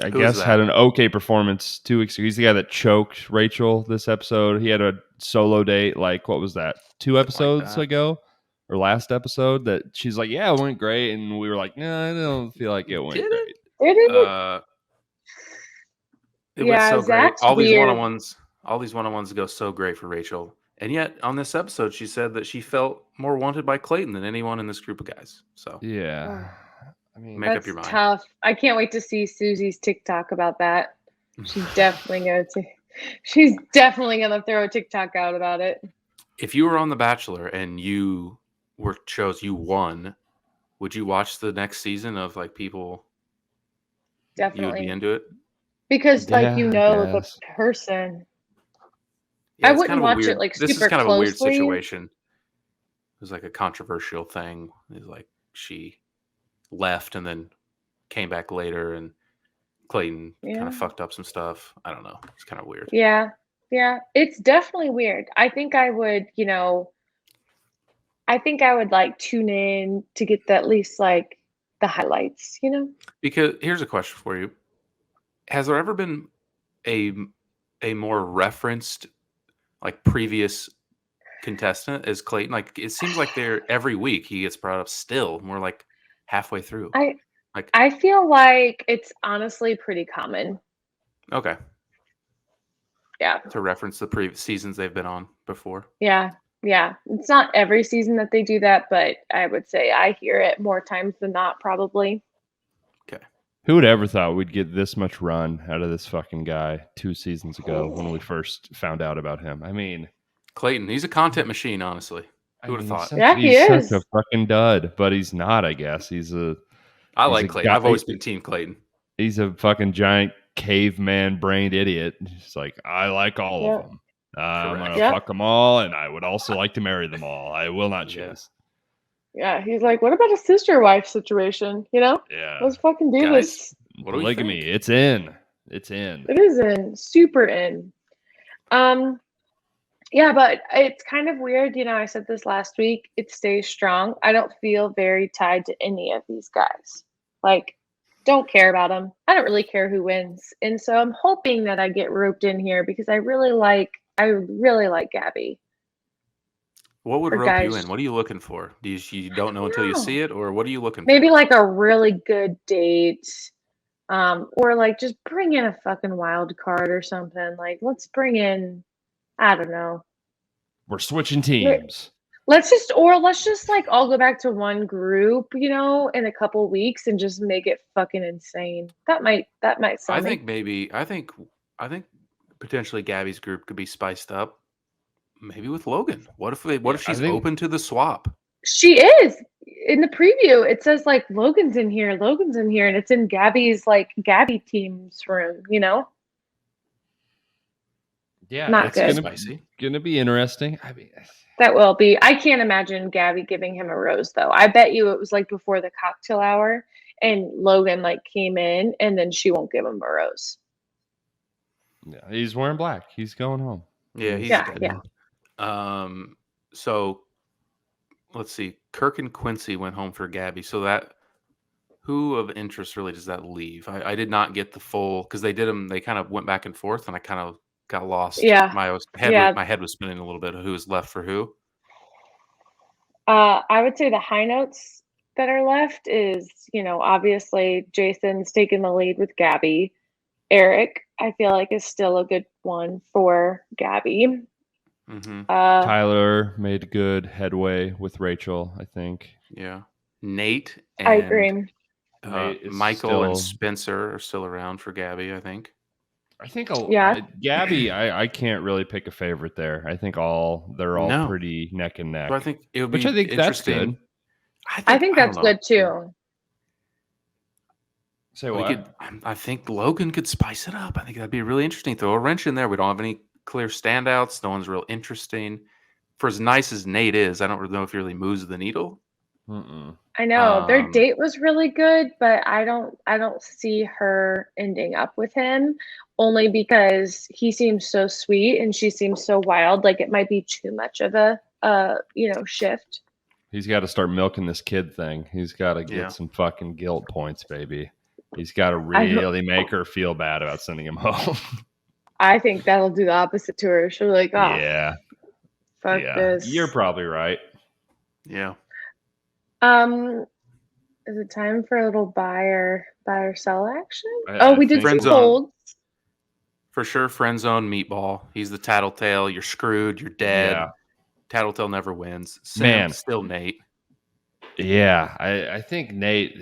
I Who is guess that? had an okay performance 2 weeks ago. He's the guy that choked Rachel this episode. He had a solo date. Like what was that? 2 episodes that. ago. Or last episode that she's like, yeah, it went great, and we were like, no, I don't feel like it went Did great. Did it? It went Yeah, so great. Zach's All these weird. one-on-ones go so great for Rachel. And yet on this episode, she said that she felt more wanted by Clayton than anyone in this group of guys. So Yeah, I mean, Make up That's your mind. tough. I can't wait to see Susie's TikTok about that. She's definitely gonna throw a TikTok out about it. if you were on The Bachelor and you won, would you watch the next season of like people you would be Definitely. into it? Because like Yeah, I the guess. person. Yeah, I it's wouldn't kind of a watch weird it like this is super kind of a weird closely. situation. It was like a controversial thing. It's like she left and then came back later and Clayton kind Yeah. of fucked up some stuff. I don't know. It's kind of weird. Yeah. Yeah. It's definitely weird. I think I would, like tune in to get at least like the highlights, Because here's a question for you. Has there ever been a more referenced like previous contestant as Clayton? Like it seems like they're every week he gets brought up still. We're like halfway through. I feel like it's honestly pretty common. Okay. Yeah. To reference the previous seasons they've been on before. Yeah. Yeah. It's not every season that they do that, but I would say I hear it more times than not, probably. Okay. Who would ever thought we'd get this much run out of this fucking guy 2 seasons ago when we first found out about him? I mean, Clayton, he's a content machine, honestly. Who would have thought? Yeah, he he's is. such a fucking dud, but he's not, I guess. I like Clayton. I've always been team Clayton. He's a fucking giant caveman brained idiot. He's like, I like all of them. I'm going to fuck them all, and I would also like to marry them all. I will not choose. Yeah, he's like, what about a sister wife situation? Yeah. Let's fucking do Guys, this. what do we Polygamy, think? it's in. It's in. It is in. Super in. Yeah, but it's kind of weird. I said this last week. It stays strong. I don't feel very tied to any of these guys. Like, don't care about them. I don't really care who wins. And so I'm hoping that I get roped in here because I really like Gabby. What would Or rope you guys- in? What are you looking for? Do you don't know until you see it, or what are you looking Maybe for? like a really good date. Or like just bring in a fucking wild card or something. Like, let's bring in, I don't know. We're switching teams. Let's just like all go back to one group, in a couple weeks and just make it fucking insane. That might sell me. I think potentially Gabby's group could be spiced up. Maybe with Logan. What if she's open to the swap? She is. In the preview, it says like Logan's in here, and it's in Gabby's like Gabby team's room, Yeah, Not it's good. gonna be interesting. I mean, That will be. I can't imagine Gabby giving him a rose though. I bet you it was like before the cocktail hour and Logan like came in and then she won't give him a rose. yeah, he's wearing black. He's going home. Yeah, he's Yeah. So let's see. Kirk and Quincy went home for Gabby. So that who of interest really does that leave? I did not get the full because they kind of went back and forth and I kind of got lost. Yeah. My head was spinning a little bit. Who was left for who? I would say the high notes that are left is, obviously Jason's taking the lead with Gabby. Eric I feel like is still a good one for Gabby. Mm-hmm. Tyler made good headway with Rachel, I think. Yeah. Nate I and agree. Nate is Michael and still- Spencer are still around for Gabby, I think. I think Yeah. Gabby, I can't really pick a favorite there. I think they're all No. pretty neck and neck. So I think it would be which I think that's interesting. good. I think I that's don't know. good too. Say We what? could, I think Logan could spice it up. I think that'd be really interesting. Throw a wrench in there. We don't have any clear standouts. No one's real interesting. For as nice as Nate is, I don't really know if he really moves the needle. Mm-mm. I know their date was really good, but I don't see her ending up with him only because he seems so sweet and she seems so wild. Like it might be too much of a shift. He's got to start milking this kid thing. He's got to get Yeah. some fucking guilt points, baby. He's got to I don't- really make her feel bad about sending him home. I think that'll do the opposite to her. She'll be like, oh, Yeah. fuck Yeah. this. You're probably right. Yeah. Is it time for a little buy or sell action? I We did think some Friend zone. holds. For sure, friend zone meatball. He's the tattletale. You're screwed. You're dead. Yeah. Tattletale never wins. Simp, Man. still Nate. Yeah. I think Nate,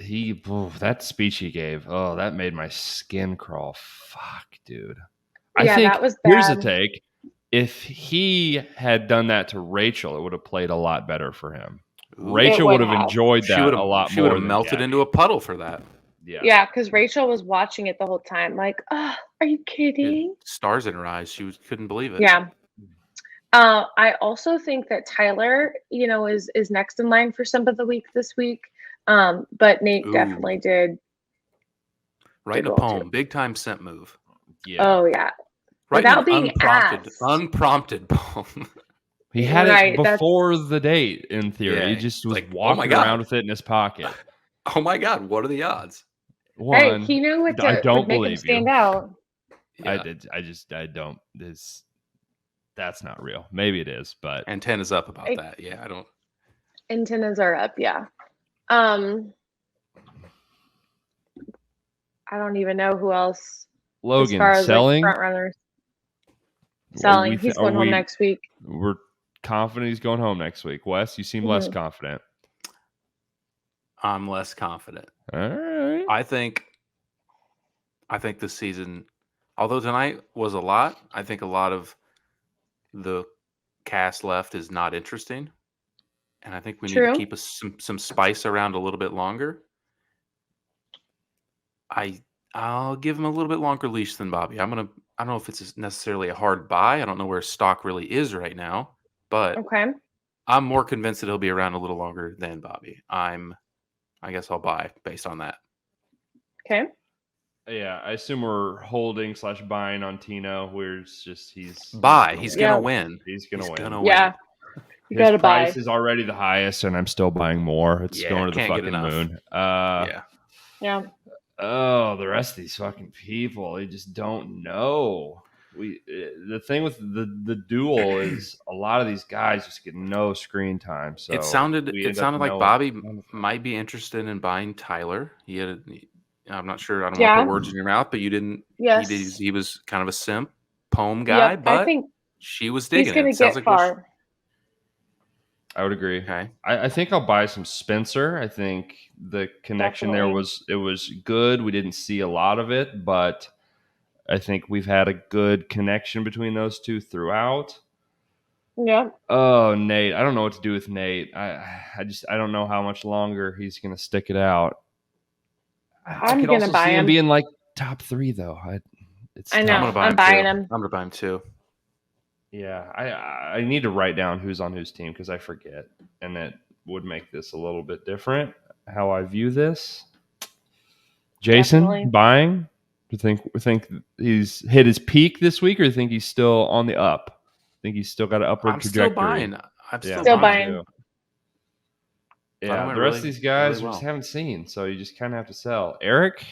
that speech he gave, that made my skin crawl. Fuck, dude. I Yeah, think that was here's the bad. take. If he had done that to Rachel, it would have played a lot better for him. Ooh. Rachel would would have have. enjoyed She that would a lot have. She more would have than melted Gabby. into a puddle for that. Yeah. Yeah, because Rachel was watching it the whole time. Like, oh, are you kidding? Stars in her eyes. She couldn't believe it. Yeah. I also think that Tyler, is next in line for Simp of the Week this week. But Nate Ooh. definitely did. Writing a well, poem. too. Big time simp move. Yeah. Oh yeah. Writing Without an being unprompted poem. He had Right, it before the date, in theory. Yeah, He just was like, oh walking my God. around with it in his pocket. Oh my God, what are the odds? Hey, One, he knew what I don't would make him believe stand you. out. Yeah. I don't. That's not real. Maybe it is, but Antennas up about that. Yeah, I don't. Antennas are up, yeah. I don't even know who else. Logan as far as selling. like front runners. Selling. He's going home next week. We're confident he's going home next week. Wes, you seem less Mhm. confident. I'm less confident. All right. I think this season, although tonight was a lot, I think a lot of the cast left is not interesting, and I think we need to keep some spice around a little bit longer. I'll give him a little bit longer leash than Bobbie. I don't know if it's necessarily a hard buy. I don't know where stock really is right now, but Okay. I'm more convinced that he'll be around a little longer than Bobbie. I guess I'll buy based on that. Okay. Yeah, I assume we're holding / buying on Tino. He's Buy. He's gonna win. He's gonna win. Yeah. You His gotta price buy. is already the highest, and I'm still buying more. It's going to the can't get fucking enough. moon. Yeah. Oh, the rest of these fucking people, they just don't know. The thing with the duel is a lot of these guys just get no screen time. So It sounded like knowing Bobbie none of them. might be interested in buying Tyler. I'm not sure. I don't want Yeah. to put words in your mouth, but you didn't. Yes. He was kind of a simp poem guy, Yep, but I think she was he's digging gonna it. Sounds get like far. I would agree. Okay. I think I'll buy some Spencer. I think the connection there was good. We didn't see a lot of it, but I think we've had a good connection between those two throughout. Yep. Oh, Nate. I don't know what to do with Nate. I don't know how much longer he's gonna stick it out. I could gonna also buy see him him. being like top 3 though. I know. I'm gonna buy I'm him buying too. him. I'm gonna buy him too. Yeah, I need to write down who's on whose team because I forget, and it would make this a little bit different how I view this. Jason, Definitely. buying? Do you think he's hit his peak this week, or do you think he's still on the up? Think he's still got an upward I'm trajectory? still buying. I'm still Still buying. buying. Yeah, went the rest of really- these guys really we just well. haven't seen, so you just kind of have to sell. Eric,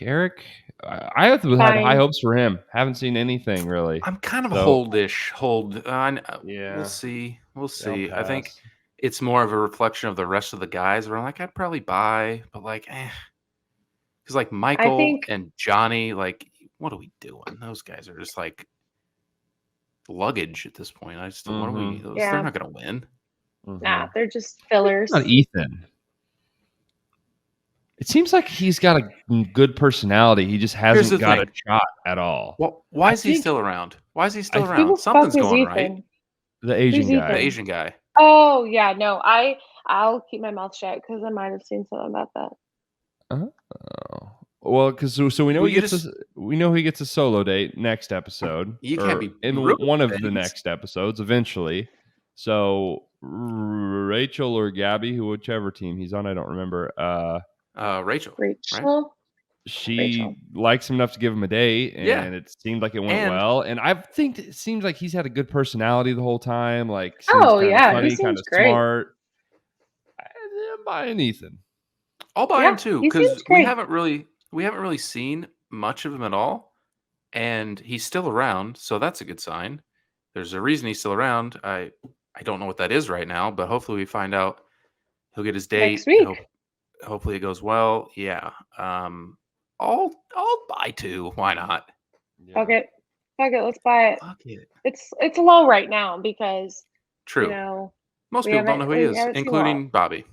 I had Fine. high hopes for him. Haven't seen anything really. I'm kind of So- hold. Yeah. We'll see. We'll I'll see. I think pass. it's more of a reflection of the rest of the guys where I'm like, I'd probably buy, but like, because like Michael think- and Johnny, like what are we doing? Those guys are just like luggage at this point. What are we? Yeah. They're not going to win. Nah, they're just fillers. Not Ethan. It seems like he's got a good personality. He just hasn't got a shot at all. Well, why is he still around? Why is he still Who around? the Something's fuck is going Ethan? right. The Asian Who's guy. Ethan? The Asian guy. Oh yeah, no, I'll keep my mouth shut because I might have seen something about that. Oh. Well, because so we know we know he gets a solo date next episode. You can't be in rude one of things. the next episodes eventually. So Rachel or Gabby, whichever team he's on, I don't remember. Rachel. Rachel. She likes him enough to give him a date, and it seemed like it went well. And I think it seems like he's had a good personality the whole time. Like, seems kind of funny, kind of smart. I'm buying Ethan. I'll buy him too, because we haven't really seen much of him at all, and he's still around, so that's a good sign. There's a reason he's still around. I don't know what that is right now, but hopefully we find out. He'll get his date next week. Hopefully it goes well. Yeah. I'll buy 2. Why not? Fuck it. Let's buy it. Fuck it. It's low right now because true. Most people don't know who he is, including Bobbie.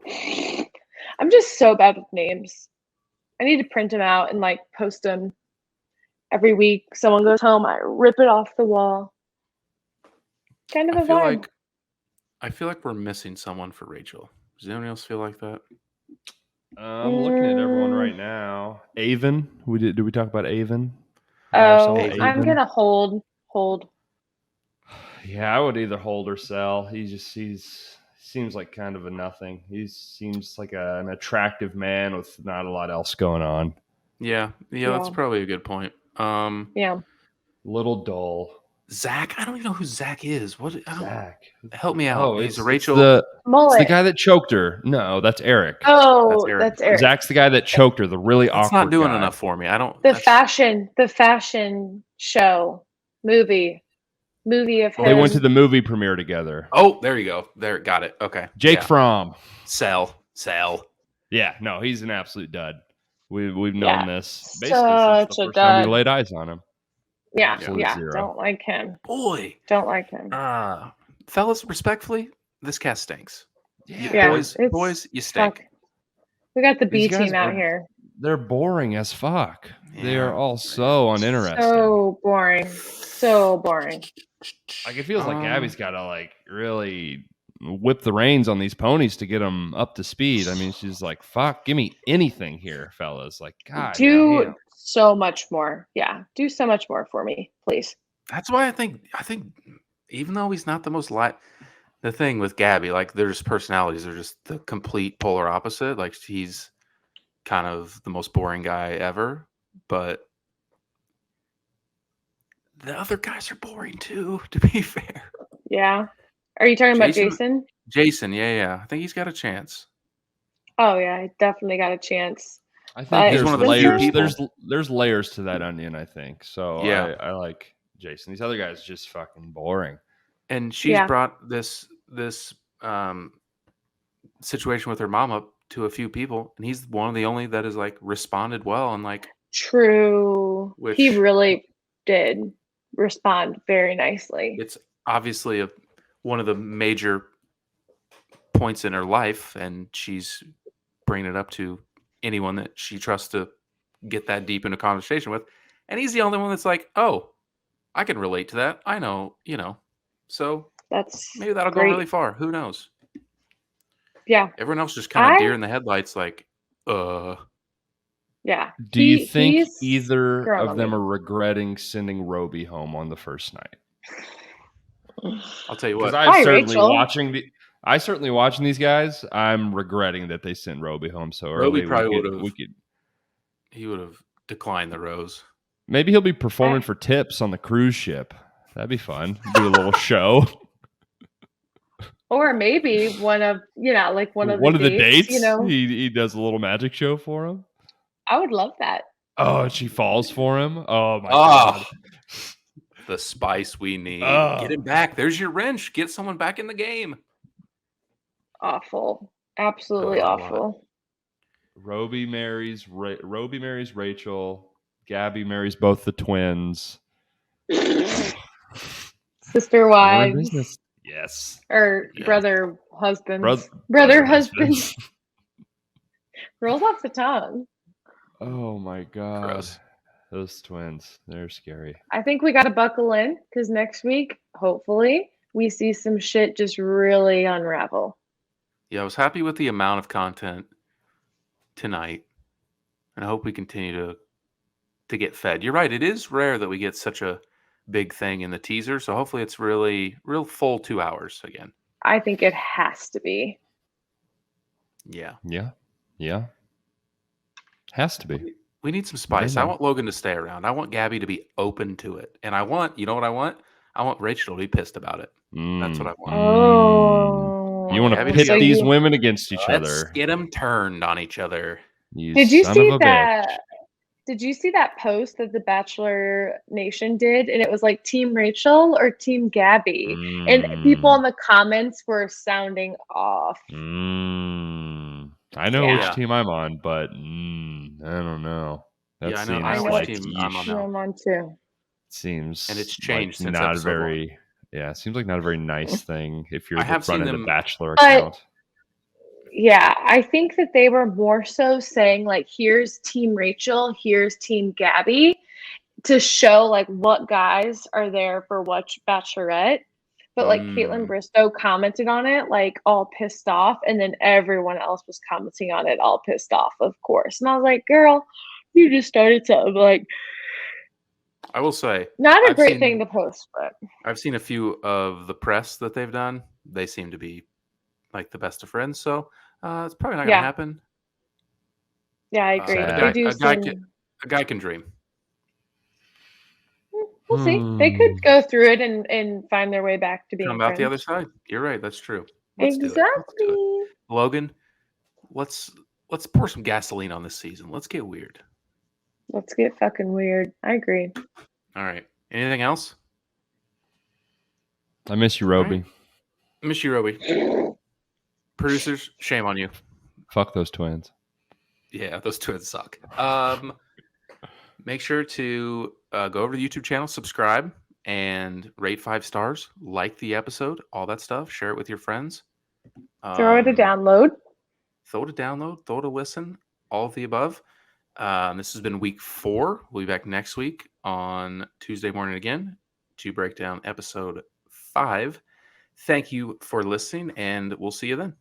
I'm just so bad with names. I need to print them out and like post them every week. Someone goes home, I rip it off the wall. Kind of a vibe. I feel like we're missing someone for Rachel. Does anyone else feel like that? I'm looking at everyone right now. Avon. Did we talk about Avon? Oh, I'm gonna hold. Yeah, I would either hold or sell. He seems like kind of a nothing. He seems like an attractive man with not a lot else going on. Yeah, that's probably a good point. Yeah. Little dull. Zach, I don't even know who Zach is. Zach? Help me out. Oh, he's a Rachel. It's the guy that choked her. No, that's Eric. Oh, that's Eric. Zach's the guy that choked her. The really awkward. It's not doing guy. enough for me. I don't. The fashion show movie of him. They went to the movie premiere together. Oh, there you go. There, got it. Okay. Jake Fromm. Sell. Yeah, no, he's an absolute dud. We've known this basically since the first time we laid eyes on him. Yeah. Don't like him. Boy, don't like him. Fellas, respectfully, this cast stinks. Yeah, boys, you stink. We got the B team out here. They're boring as fuck. Yeah, they are all so uninteresting. So boring. Like, it feels like Gabby's got to like really whip the reins on these ponies to get them up to speed. I mean, she's like, "Fuck, give me anything here, fellas." Like, God, do so much more. Yeah, do so much more for me, please. That's why I think even though he's not the most the thing with Gabby, like, their personalities are just the complete polar opposite. Like, he's kind of the most boring guy ever, but the other guys are boring too, to be fair. Yeah. Are you talking about Jason? Jason, yeah. I think he's got a chance. Oh yeah, he definitely got a chance. I think there's one of the layers. There's layers to that onion, I think. So yeah, I like Jason. These other guys are just fucking boring. And she's brought this situation with her mom up to a few people, and he's one of the only that has like responded well and like. True. He really did respond very nicely. It's obviously one of the major points in her life, and she's bringing it up to anyone that she trusts to get that deep into conversation with. And he's the only one that's like, "Oh, I can relate to that. I know, So maybe that'll go really far. Who knows?" Yeah. Everyone else just kind of deer in the headlights, like, Yeah. Do you think either of them are regretting sending Roby home on the first night? I'll tell you what. I certainly watching these guys. I'm regretting that they sent Roby home so early. Roby probably he would have declined the rose. Maybe he'll be performing for tips on the cruise ship. That'd be fun. Do a little show. Or maybe one of the dates. He does a little magic show for him. I would love that. Oh, and she falls for him. Oh my God. The spice we need. Get him back. There's your wrench. Get someone back in the game. Awful. Absolutely awful. Roby marries Rachel. Gabby marries both the twins. Sister We're in wives business. Yes. or Yeah. brother husbands. Brother Brother husbands. husbands. Rolls off the tongue. Oh my God. Gross. Those twins. They're scary. I think we got to buckle in because next week, hopefully, we see some shit just really unravel. Yeah, I was happy with the amount of content tonight, and I hope we continue to get fed. You're right; it is rare that we get such a big thing in the teaser, so hopefully it's really real full 2 hours again. I think it has to be. Yeah, Yeah. Yeah. Has to be. we need some spice. I know. want Logan to stay around. I want Gabby to be open to it, and I want, you know what I want? I want Rachel to be pissed about it. That's what I want. Oh. You want to Gabby, pit so these you- women against each Let's other. get them turned on each other. You Did you son see of a that? bitch. Did you see that post that the Bachelor Nation did? And it was like Team Rachel or Team Gabby. And people in the comments were sounding off. I know Yeah. which team I'm on, but I don't know. That Yeah, I know- seems I know which like team I'm on yeesh. now. I'm on too. Seems And it's like changed since not episode one. very. Yeah, it seems like not a very nice thing if you're I have seen running the them- Bachelor But- account. Yeah, I think that they were more so saying like, here's Team Rachel, here's Team Gabby, to show like what guys are there for what Bachelorette. But like Caitlin Bristow commented on it like all pissed off, and then everyone else was commenting on it all pissed off, of course. And I was like, girl, you just started to like I will say, not a I've great seen- thing to post, but I've seen a few of the press that they've done. They seem to be like the best of friends, so it's probably not going to Yeah. happen. yeah, I agree. Sad. They do A guy seem A guy can dream. we'll see. They could go through it and find their way back to being Come out friends. the other side. You're right. That's true. Let's do it. Let's do Exactly. it. Logan, let's pour some gasoline on this season. Let's get weird. Let's get fucking weird. I agree. All right. Anything else? I miss you, Roby. Right. Miss you, Roby. Producers, shame on you. Fuck those twins. Yeah, those twins suck. Make sure to go over to the YouTube channel, subscribe, and rate 5 stars. Like the episode, all that stuff. Share it with your friends. Throw it a download. Throw it a download. Throw it a listen. All of the above. This has been week 4. We'll be back next week on Tuesday morning again to break down episode 5. Thank you for listening, and we'll see you then.